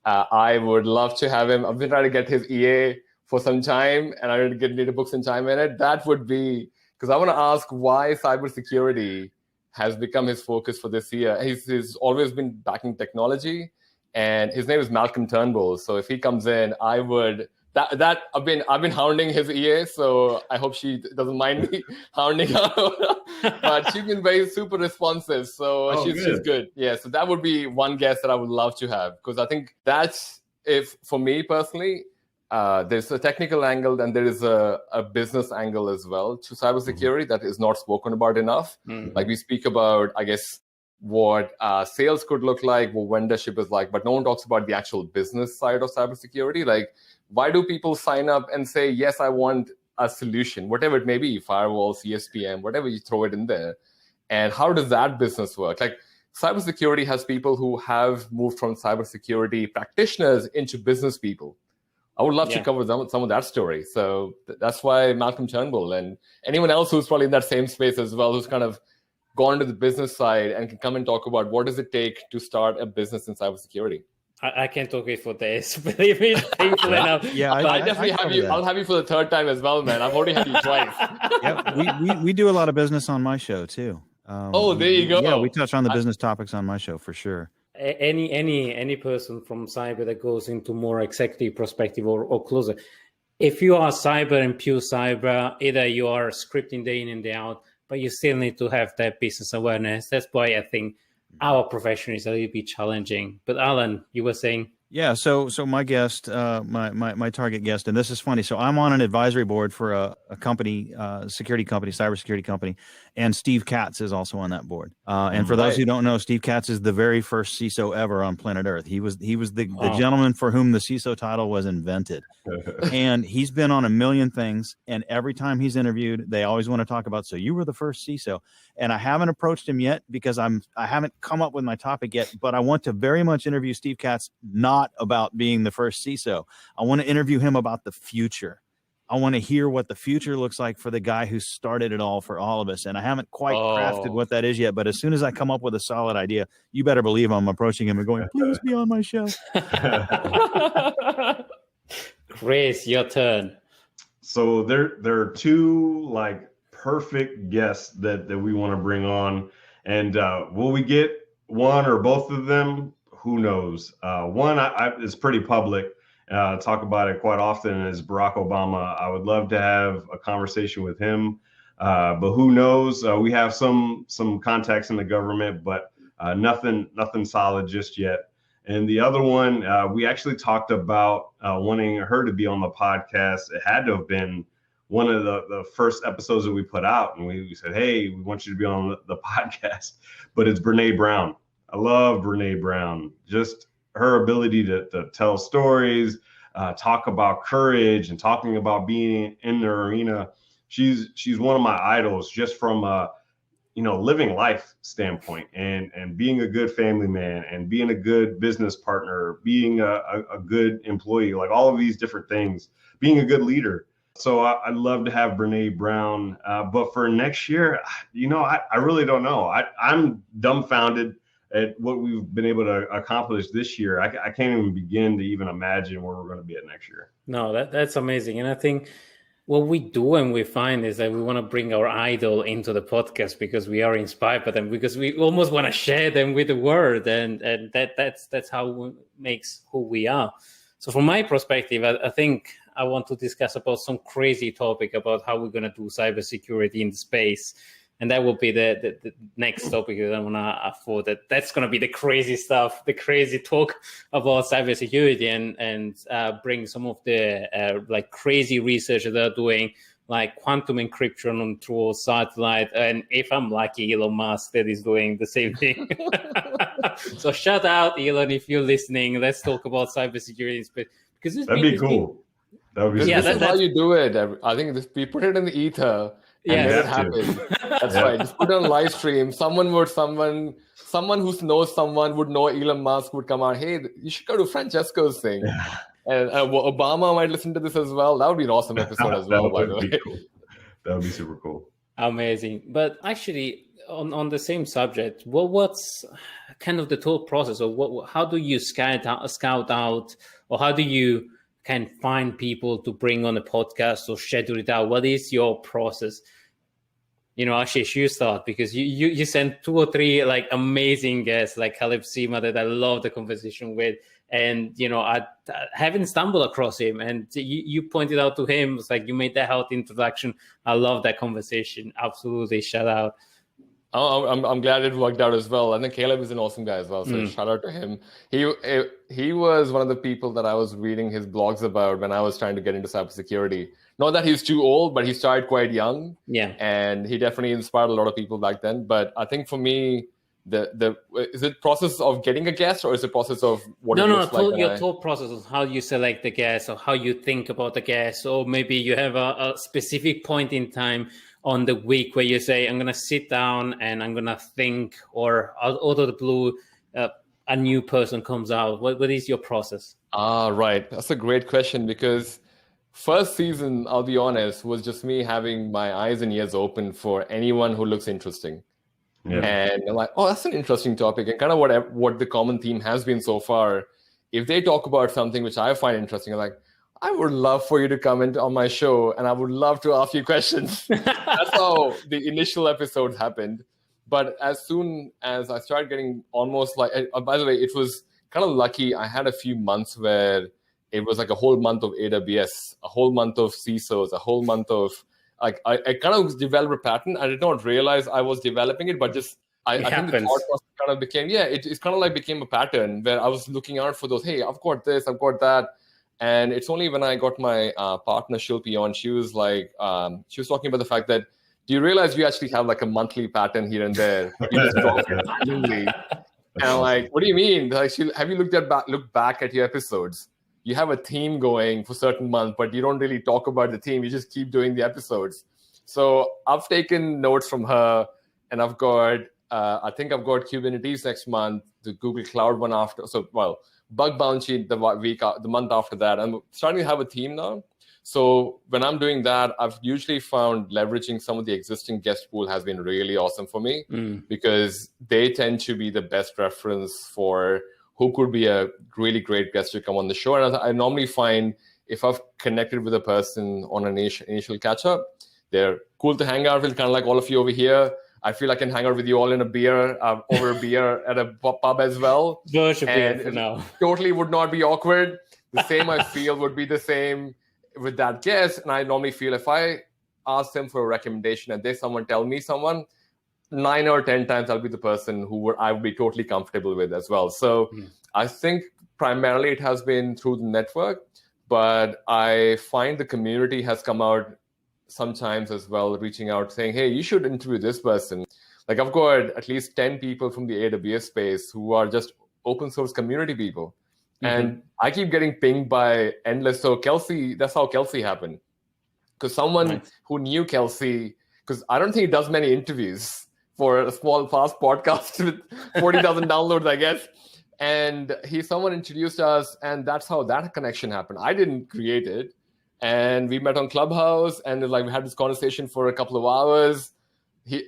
[SPEAKER 5] I would love to have him. I've been trying to get his EA for some time, and I need to book some time in it. That would be, because I want to ask why cybersecurity has become his focus for this year. He's always been backing technology, and his name is Malcolm Turnbull. So if he comes in, I would... That I've been hounding his EA, so I hope she doesn't mind me hounding her. But she's been super responsive, so she's good. Yeah, so that would be one guest that I would love to have, because I think that's, if for me personally, there's a technical angle and there is a business angle as well to cybersecurity that is not spoken about enough. Like we speak about, I guess, what sales could look like, what vendorship is like, but no one talks about the actual business side of cybersecurity. Like, why do people sign up and say, yes, I want a solution, whatever it may be, firewall, CSPM, whatever you throw it in there. And how does that business work? Like, cybersecurity has people who have moved from cybersecurity practitioners into business people. I would love to cover some of that story. So that's why Malcolm Turnbull and anyone else who's probably in that same space as well, who's kind of gone to the business side and can come and talk about what does it take to start a business in cybersecurity.
[SPEAKER 2] I can talk it for days, believe me, painful enough.
[SPEAKER 4] Yeah,
[SPEAKER 5] I definitely have you. I'll have you for the third time as well, man. I've already had you twice.
[SPEAKER 4] Yeah, we do a lot of business on my show too.
[SPEAKER 5] There you go.
[SPEAKER 4] Yeah, we touch on the business topics on my show for sure.
[SPEAKER 2] Any person from cyber that goes into more executive perspective or closer, if you are cyber and pure cyber, either you are scripting day in and day out, but you still need to have that business awareness. That's why I think our profession is a little bit challenging. But Allan, you were saying?
[SPEAKER 4] Yeah, so my guest, my target guest, and this is funny. So I'm on an advisory board for a company, security company, cybersecurity company, and Steve Katz is also on that board. And for those who don't know, Steve Katz is the very first CISO ever on planet Earth. He was the gentleman for whom the CISO title was invented. And he's been on a million things, and every time he's interviewed, they always want to talk about, so you were the first CISO. And I haven't approached him yet because I haven't come up with my topic yet, but I want to very much interview Steve Katz, not about being the first CISO. I want to interview him about the future. I want to hear what the future looks like for the guy who started it all for all of us. And I haven't quite crafted what that is yet, but as soon as I come up with a solid idea, you better believe I'm approaching him and going, please be on my show.
[SPEAKER 2] Chris, your turn.
[SPEAKER 3] So there are two like perfect guests that we want to bring on, and will we get one or both of them? Who knows? One is pretty public. Talk about it quite often, is Barack Obama. I would love to have a conversation with him, but who knows? We have some contacts in the government, but nothing solid just yet. And the other one, we actually talked about wanting her to be on the podcast. It had to have been one of the first episodes that we put out. And we said, hey, we want you to be on the podcast. But it's Brene Brown. I love Brene Brown. Just her ability to tell stories, talk about courage and talking about being in the arena. She's one of my idols just from a living life standpoint and being a good family man and being a good business partner, being a good employee, like all of these different things, being a good leader. So I'd love to have Brene Brown. But for next year, I really don't know. I'm dumbfounded at what we've been able to accomplish this year. I can't even begin to even imagine where we're going to be at next year.
[SPEAKER 2] No, that's amazing. And I think what we do and we find is that we want to bring our idol into the podcast because we are inspired by them, because we almost want to share them with the world, and that's how it makes who we are. So from my perspective, I think I want to discuss about some crazy topic about how we're going to do cybersecurity in space. And that will be the next topic that I want to afford. That's going to be the crazy stuff, the crazy talk about cybersecurity, and bring some of the like crazy research that they're doing, like quantum encryption on through a satellite. And if I'm lucky, Elon Musk that is doing the same thing. So shout out, Elon, if you're listening. Let's talk about cybersecurity in space, because
[SPEAKER 3] that'd be cool. That would be
[SPEAKER 5] this is how you do it. I think we put it in the ether. And let it happen. That's right. Just put it on live stream. Someone who knows someone would know Elon Musk would come out. Hey, you should go to Francesco's thing. And Obama might listen to this as well. That would be an awesome episode as well, by the way.
[SPEAKER 3] Cool. That would be super cool.
[SPEAKER 2] Amazing. But actually, on the same subject, what's kind of the thought process, or how do you scout out, or how do you can find people to bring on a podcast or schedule it out? What is your process? Ashish, you start, because you sent 2 or 3 like amazing guests like Caleb Sima that I love the conversation with. And, I haven't stumbled across him, and you pointed out to him, it's like you made that health introduction. I love that conversation. Absolutely. Shout out.
[SPEAKER 5] I'm glad it worked out as well. I think Caleb is an awesome guy as well. So shout out to him. He was one of the people that I was reading his blogs about when I was trying to get into cybersecurity. Not that he's too old, but he started quite young.
[SPEAKER 2] Yeah.
[SPEAKER 5] And he definitely inspired a lot of people back then. But I think for me, is it process of getting a guest, or is it process of what it looks like?
[SPEAKER 2] Your thought process of how you select the guest, or how you think about the guest, or maybe you have a specific point in time on the week where you say, I'm going to sit down and I'm going to think, or out of the blue, a new person comes out. What is your process?
[SPEAKER 5] Right. That's a great question, because first season, I'll be honest, was just me having my eyes and ears open for anyone who looks interesting. Yeah. And I'm like, oh, that's an interesting topic. And kind of what the common theme has been so far. If they talk about something which I find interesting, I'm like, I would love for you to come in on my show, and I would love to ask you questions. That's how the initial episodes happened. But as soon as I started getting almost like, by the way, it was kind of lucky. I had a few months where it was like a whole month of AWS, a whole month of CISOs, a whole month of, like, I kind of developed a pattern. I did not realize I was developing it, but just, I think the thought process kind of became, it's kind of like became a pattern where I was looking out for those, hey, I've got this, I've got that. And it's only when I got my partner Shilpi on, she was like, she was talking about the fact that, do you realize you actually have like a monthly pattern here and there? You just drop it randomly. And I'm like, what do you mean? Like, have you looked back at your episodes? You have a theme going for certain month, but you don't really talk about the theme. You just keep doing the episodes. So I've taken notes from her, and I've got, I think I've got Kubernetes next month, the Google Cloud one after. So, bug bounty the month after that. I'm starting to have a theme now. So when I'm doing that, I've usually found leveraging some of the existing guest pool has been really awesome for me, because they tend to be the best reference for who could be a really great guest to come on the show. And I normally find if I've connected with a person on an initial catch up, they're cool to hang out with, kind of like all of you over here. I feel I can hang out with you all in a beer, over a beer at a pub as well.
[SPEAKER 2] And for now.
[SPEAKER 5] Totally would not be awkward. The same I feel would be the same with that guest. And I normally feel if I ask them for a recommendation and someone tell me someone, 9 or 10 times I'll be the person who I would be totally comfortable with as well. So I think primarily it has been through the network, but I find the community has come out sometimes as well, reaching out saying, hey, you should interview this person. Like I've got at least 10 people from the AWS space who are just open source community people. And I keep getting pinged by endless. So Kelsey, that's how Kelsey happened. Because someone who knew Kelsey, because I don't think he does many interviews for a small, fast podcast with 40,000 downloads, I guess. And someone introduced us, and that's how that connection happened. I didn't create it. And we met on Clubhouse, and like we had this conversation for a couple of hours.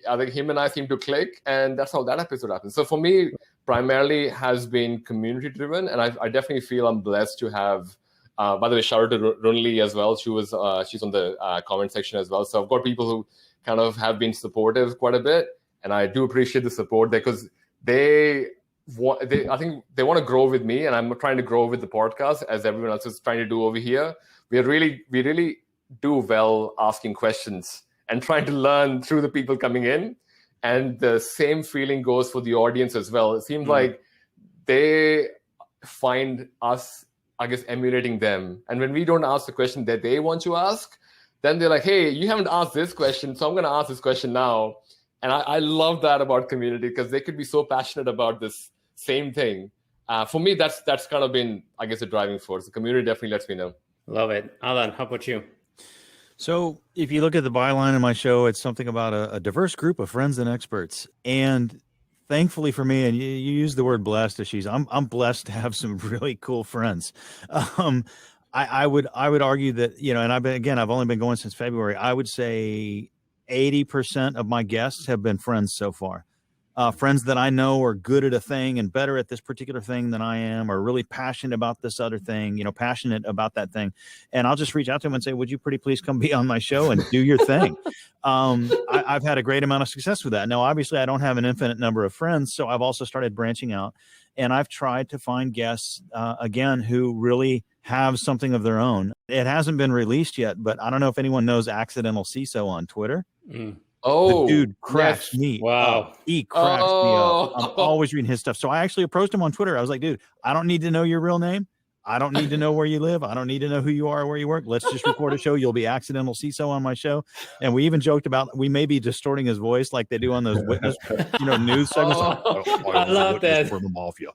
[SPEAKER 5] I think him and I seemed to click, and that's how that episode happened. So for me, primarily has been community driven, and I definitely feel I'm blessed to have. By the way, shout out to Runli as well. She's on the comment section as well. So I've got people who kind of have been supportive quite a bit, and I do appreciate the support there because I think they want to grow with me, and I'm trying to grow with the podcast as everyone else is trying to do over here. We really do well asking questions and trying to learn through the people coming in. And the same feeling goes for the audience as well. It seems like they find us, I guess, emulating them. And when we don't ask the question that they want to ask, then they're like, hey, you haven't asked this question, so I'm going to ask this question now. And I love that about community because they could be so passionate about this same thing. For me, that's kind of been, I guess, a driving force. The community definitely lets me know.
[SPEAKER 2] Love it. Allan, how about you?
[SPEAKER 4] So if you look at the byline of my show, it's something about a diverse group of friends and experts. And thankfully for me, and you use the word blessed, Ashish, I'm blessed to have some really cool friends. I would argue that, and I've only been going since February. I would say 80% of my guests have been friends so far. Friends that I know are good at a thing and better at this particular thing than I am, or really passionate about this other thing, passionate about that thing. And I'll just reach out to them and say, would you pretty please come be on my show and do your thing? I've had a great amount of success with that. Now, obviously, I don't have an infinite number of friends, so I've also started branching out. And I've tried to find guests, again, who really have something of their own. It hasn't been released yet, but I don't know if anyone knows Accidental CISO on Twitter.
[SPEAKER 5] Oh,
[SPEAKER 4] the dude cracks me up. He cracks me up. I'm always reading his stuff. So I actually approached him on Twitter. I was like, dude, I don't need to know your real name. I don't need to know where you live. I don't need to know who you are or where you work. Let's just record a show. You'll be Accidental CISO on my show. And we even joked about we may be distorting his voice like they do on those witness, news segments.
[SPEAKER 2] I love that.
[SPEAKER 4] For the mafia.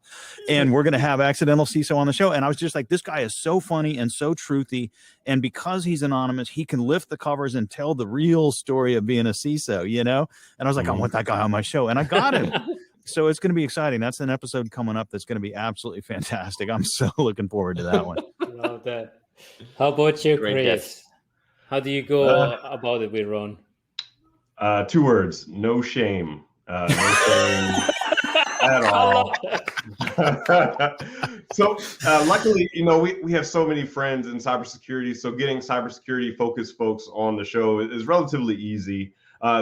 [SPEAKER 4] And we're going to have Accidental CISO on the show. And I was just like, this guy is so funny and so truthy. And because he's anonymous, he can lift the covers and tell the real story of being a CISO, And I was like, I want that guy on my show. And I got him. So it's going to be exciting. That's an episode coming up that's going to be absolutely fantastic. I'm so looking forward to that one.
[SPEAKER 2] Love that. How about you, Chris? How do you go about it with Ron?
[SPEAKER 3] 2 words: no shame. No shame at all. So luckily, we have so many friends in cybersecurity. So getting cybersecurity focused folks on the show is relatively easy.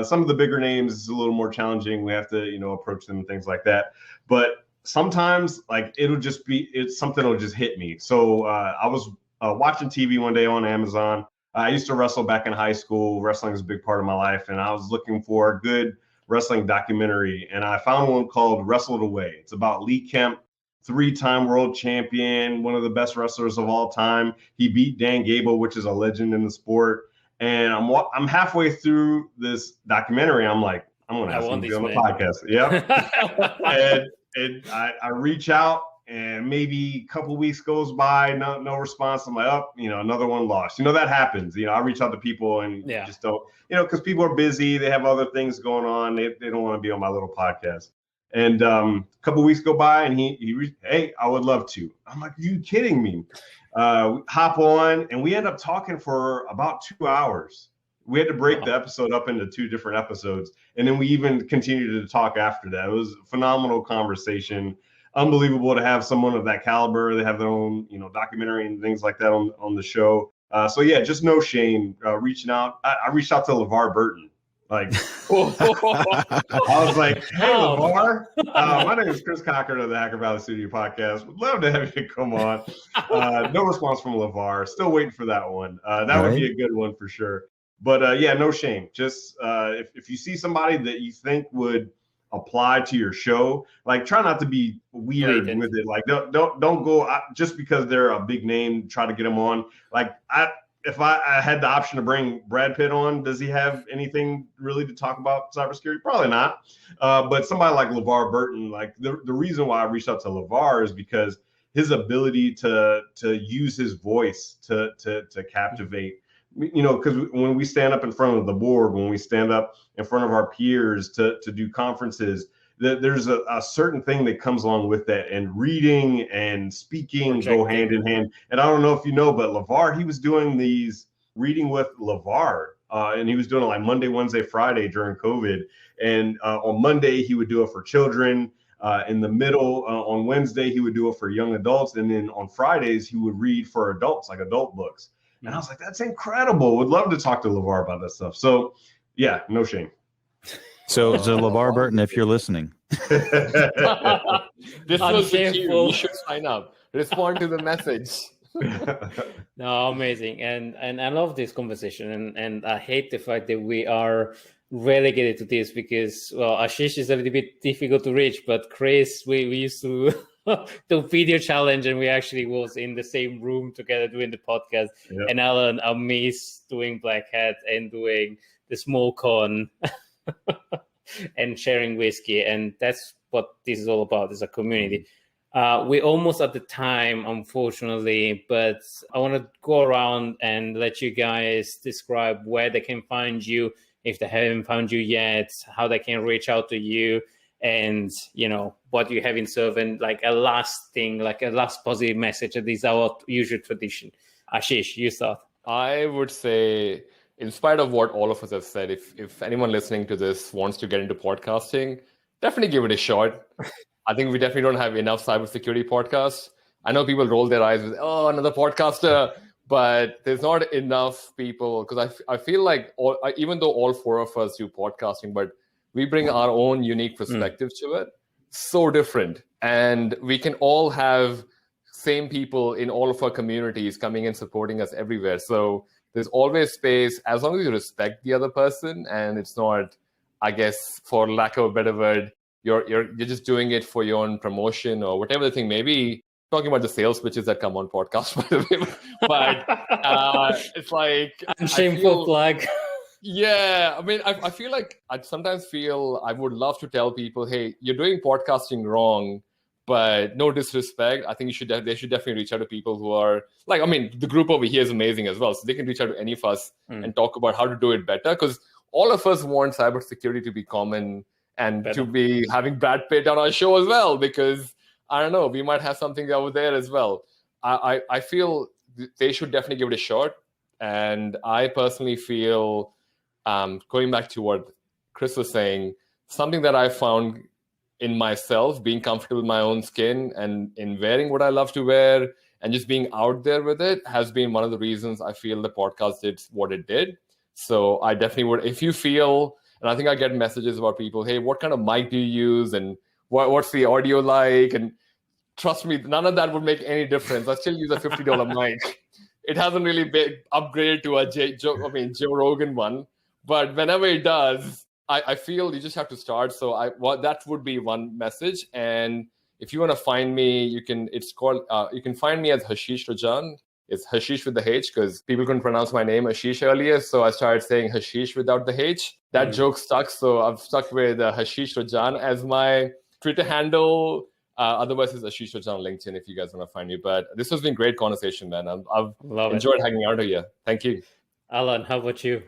[SPEAKER 3] Some of the bigger names is a little more challenging. We have to, approach them and things like that. But sometimes, like, it's something that'll just hit me. So I was watching TV one day on Amazon. I used to wrestle back in high school. Wrestling is a big part of my life, and I was looking for a good wrestling documentary, and I found one called Wrestled Away. It's about Lee Kemp, 3-time world champion, one of the best wrestlers of all time. He beat Dan Gable, which is a legend in the sport. And I'm halfway through this documentary. I'm like, I'm going to ask him to be on the podcast. Yeah. and I reach out, and maybe a couple of weeks goes by, no response. I'm like, another one lost. That happens. I reach out to people and just don't, because people are busy. They have other things going on. They don't want to be on my little podcast. And a couple of weeks go by, and he hey, I would love to. I'm like, are you kidding me? We hop on, and we end up talking for about 2 hours. We had to break the episode up into 2 different episodes, and then we even continued to talk after that. It was a phenomenal conversation. Unbelievable to have someone of that caliber. They have their own, documentary and things like that on the show. So yeah, just no shame reaching out. I reached out to LeVar Burton. Like, I was like, hey, LeVar, my name is Chris Cochran of the Hacker Valley Studio Podcast. Would love to have you come on. No response from LeVar. Still waiting for that one. That would be a good one for sure. But yeah, no shame. Just if you see somebody that you think would apply to your show. Like, try not to be weird with it. Like, don't go just because they're a big name, try to get them on. Like, if I had the option to bring Brad Pitt on, does he have anything really to talk about cybersecurity? Probably not. But somebody like LeVar Burton, like the reason why I reached out to LeVar is because his ability to use his voice to captivate, you know, because when we stand up in front of the board, when we stand up in front of our peers to do conferences, there's a certain thing that comes along with that, and reading and speaking go hand in hand. And I don't know if you know, but LeVar, he was doing these reading with LeVar, and he was doing it like Monday, Wednesday, Friday during COVID. And on Monday, he would do it for children. In the middle, on Wednesday, he would do it for young adults. And then on Fridays, he would read for adults, like adult books. And I was like, that's incredible. Would love to talk to LeVar about that stuff. So yeah, no shame.
[SPEAKER 4] So LeVar Burton, if you're listening.
[SPEAKER 5] This was the cue. You should sign up. Respond to the message.
[SPEAKER 2] No, amazing. And I love this conversation. And I hate the fact that we are relegated to this because, well, Ashish is a little bit difficult to reach, but Chris, we used to do video challenge, and we actually was in the same room together doing the podcast. Yep. And Allan, I miss doing Black Hat and doing the small con and sharing whiskey. And that's what this is all about, is a community. We're almost at the time, unfortunately, but I want to go around and let you guys describe where they can find you, if they haven't found you yet, how they can reach out to you, and, you know, what you have in serve, and like a last thing, like a last positive message. That is our usual tradition. Ashish, you start.
[SPEAKER 5] I would say, in spite of what all of us have said, if anyone listening to this wants to get into podcasting, definitely give it a shot. I think we definitely don't have enough cybersecurity podcasts. I know people roll their eyes with, oh, another podcaster, but there's not enough people, because I feel like even though all four of us do podcasting, but we bring our own unique perspective to it. So different. And we can all have same people in all of our communities coming and supporting us everywhere. So there's always space, as long as you respect the other person, and it's not, I guess, for lack of a better word, you're just doing it for your own promotion or whatever the thing may be. Talking about the sales pitches that come on podcasts, by the way, but it's like
[SPEAKER 2] shameful plug.
[SPEAKER 5] Yeah, I mean, I feel like I sometimes feel I would love to tell people, hey, you're doing podcasting wrong, but no disrespect. I think they should definitely reach out to people who are like, I mean, the group over here is amazing as well, so they can reach out to any of us and talk about how to do it better, because all of us want cybersecurity to be common and to be having Brad Pitt on our show as well, because I don't know, we might have something over there as well. I feel they should definitely give it a shot. And I personally feel, going back to what Chris was saying, something that I found in myself, being comfortable with my own skin and in wearing what I love to wear and just being out there with it, has been one of the reasons I feel the podcast did what it did. So I definitely would, if you feel, and I think I get messages about people, hey, what kind of mic do you use? And what's the audio like? And trust me, none of that would make any difference. I still use a $50 mic. It hasn't really been upgraded to a Joe Rogan one. But whenever it does, I feel you just have to start. So that would be one message. And if you want to find me, you can find me as Ashish Rajan. It's Ashish with the H, because people couldn't pronounce my name Ashish earlier. So I started saying Ashish without the H. That joke stuck. So I've stuck with Ashish Rajan as my Twitter handle. Otherwise, it's Ashish Rajan on LinkedIn if you guys want to find me. But this has been great conversation, man. I've enjoyed hanging out here. Thank you.
[SPEAKER 2] Allan, how about you?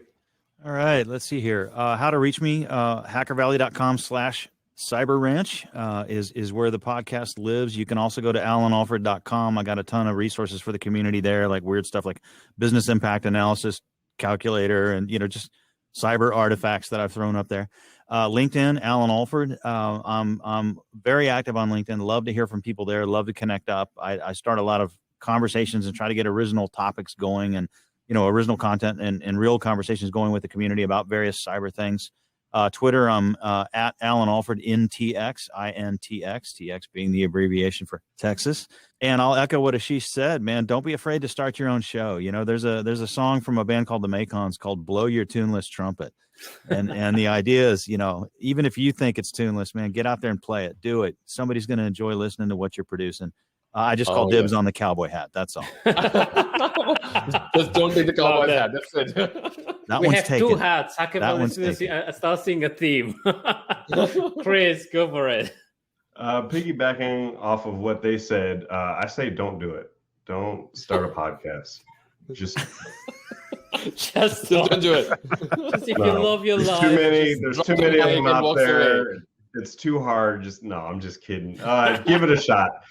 [SPEAKER 4] All right, let's see here. How to reach me, hackervalley.com/cyberranch is where the podcast lives. You can also go to allanalford.com. I got a ton of resources for the community there, like weird stuff like business impact analysis calculator and, just cyber artifacts that I've thrown up there. LinkedIn, Allan Alford. I'm very active on LinkedIn. Love to hear from people there. Love to connect up. I start a lot of conversations and try to get original topics going and, original content and real conversations going with the community about various cyber things. Twitter, I'm at Allan Alford INTX, INTX, TX being the abbreviation for Texas. And I'll echo what Ashish said, man. Don't be afraid to start your own show. You know, there's a song from a band called the Macons called "Blow Your Tuneless Trumpet," and the idea is, you know, even if you think it's tuneless, man, get out there and play it. Do it. Somebody's going to enjoy listening to what you're producing. I just call dibs on the cowboy hat. That's all.
[SPEAKER 5] Just don't take the cowboy hat. That's it.
[SPEAKER 2] We have taken. 2 hats. Start seeing a theme. Chris, go for it.
[SPEAKER 3] Piggybacking off of what they said, I say don't do it. Don't start a podcast. Just
[SPEAKER 5] don't do it.
[SPEAKER 2] Just if you love your life.
[SPEAKER 3] There's too many of them out there. Away. It's too hard. I'm just kidding. Give it a shot.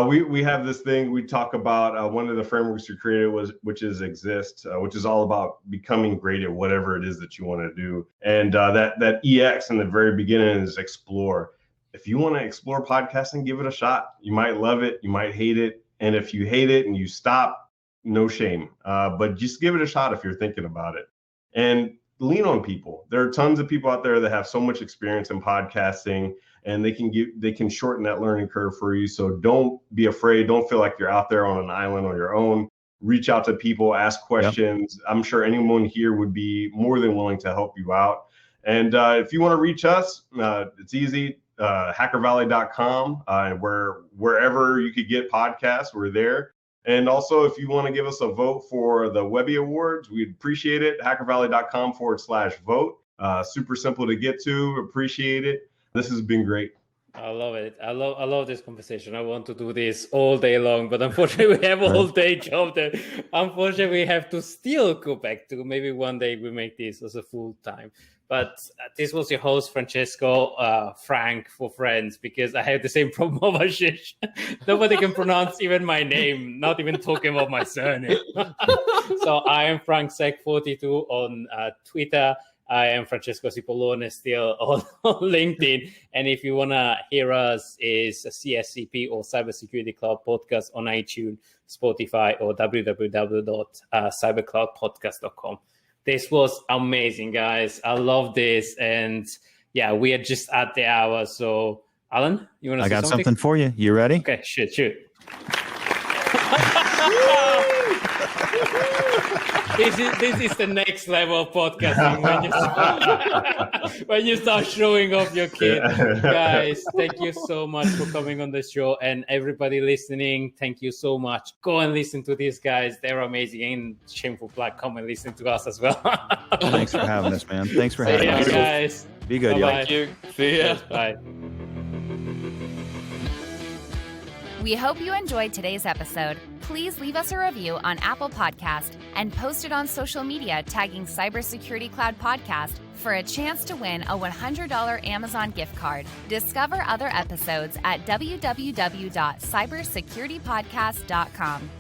[SPEAKER 3] We have this thing we talk about. One of the frameworks we created which is Exist, which is all about becoming great at whatever it is that you want to do. And that EX in the very beginning is explore. If you want to explore podcasting, give it a shot. You might love it, you might hate it, and if you hate it and you stop, no shame. But just give it a shot if you're thinking about it, and lean on people. There are tons of people out there that have so much experience in podcasting, and they can shorten that learning curve for you. So don't be afraid. Don't feel like you're out there on an island on your own. Reach out to people, ask questions. Yep. I'm sure anyone here would be more than willing to help you out. And if you want to reach us, it's easy. HackerValley.com, wherever you could get podcasts, we're there. And also, if you want to give us a vote for the Webby Awards, we'd appreciate it. HackerValley.com/vote. Super simple to get to. Appreciate it. This has been great.
[SPEAKER 2] I love it. I love this conversation. I want to do this all day long, but unfortunately we have a whole day job that unfortunately we have to still go back to. Maybe one day we make this as a full time. But this was your host, Francesco, Frank for friends, because I have the same problem of Ashish. Nobody can pronounce even my name, not even talking about my surname. So I am FrankSec42 on Twitter. I am Francesco Cipollone still on LinkedIn. And if you want to hear us, is a CSCP or Cybersecurity Cloud Podcast on iTunes, Spotify, or www.cybercloudpodcast.com. This was amazing, guys. I love this. And yeah, we are just at the hour. So, Allan, you want to say something? I got something
[SPEAKER 4] for you. You ready?
[SPEAKER 2] Okay, shoot. This is the next level of podcasting when you start showing off your kid. Guys, thank you so much for coming on the show, and everybody listening, thank you so much. Go and listen to these guys. They're amazing. And Shameful Black, come and listen to us as well.
[SPEAKER 4] Thanks for having us, man. Thanks for having us,
[SPEAKER 2] guys.
[SPEAKER 4] Be good, y'all.
[SPEAKER 5] Thank you. See ya.
[SPEAKER 2] Yes, bye.
[SPEAKER 1] We hope you enjoyed today's episode. Please leave us a review on Apple Podcast and post it on social media tagging Cybersecurity Cloud Podcast for a chance to win a $100 Amazon gift card. Discover other episodes at www.cybersecuritypodcast.com.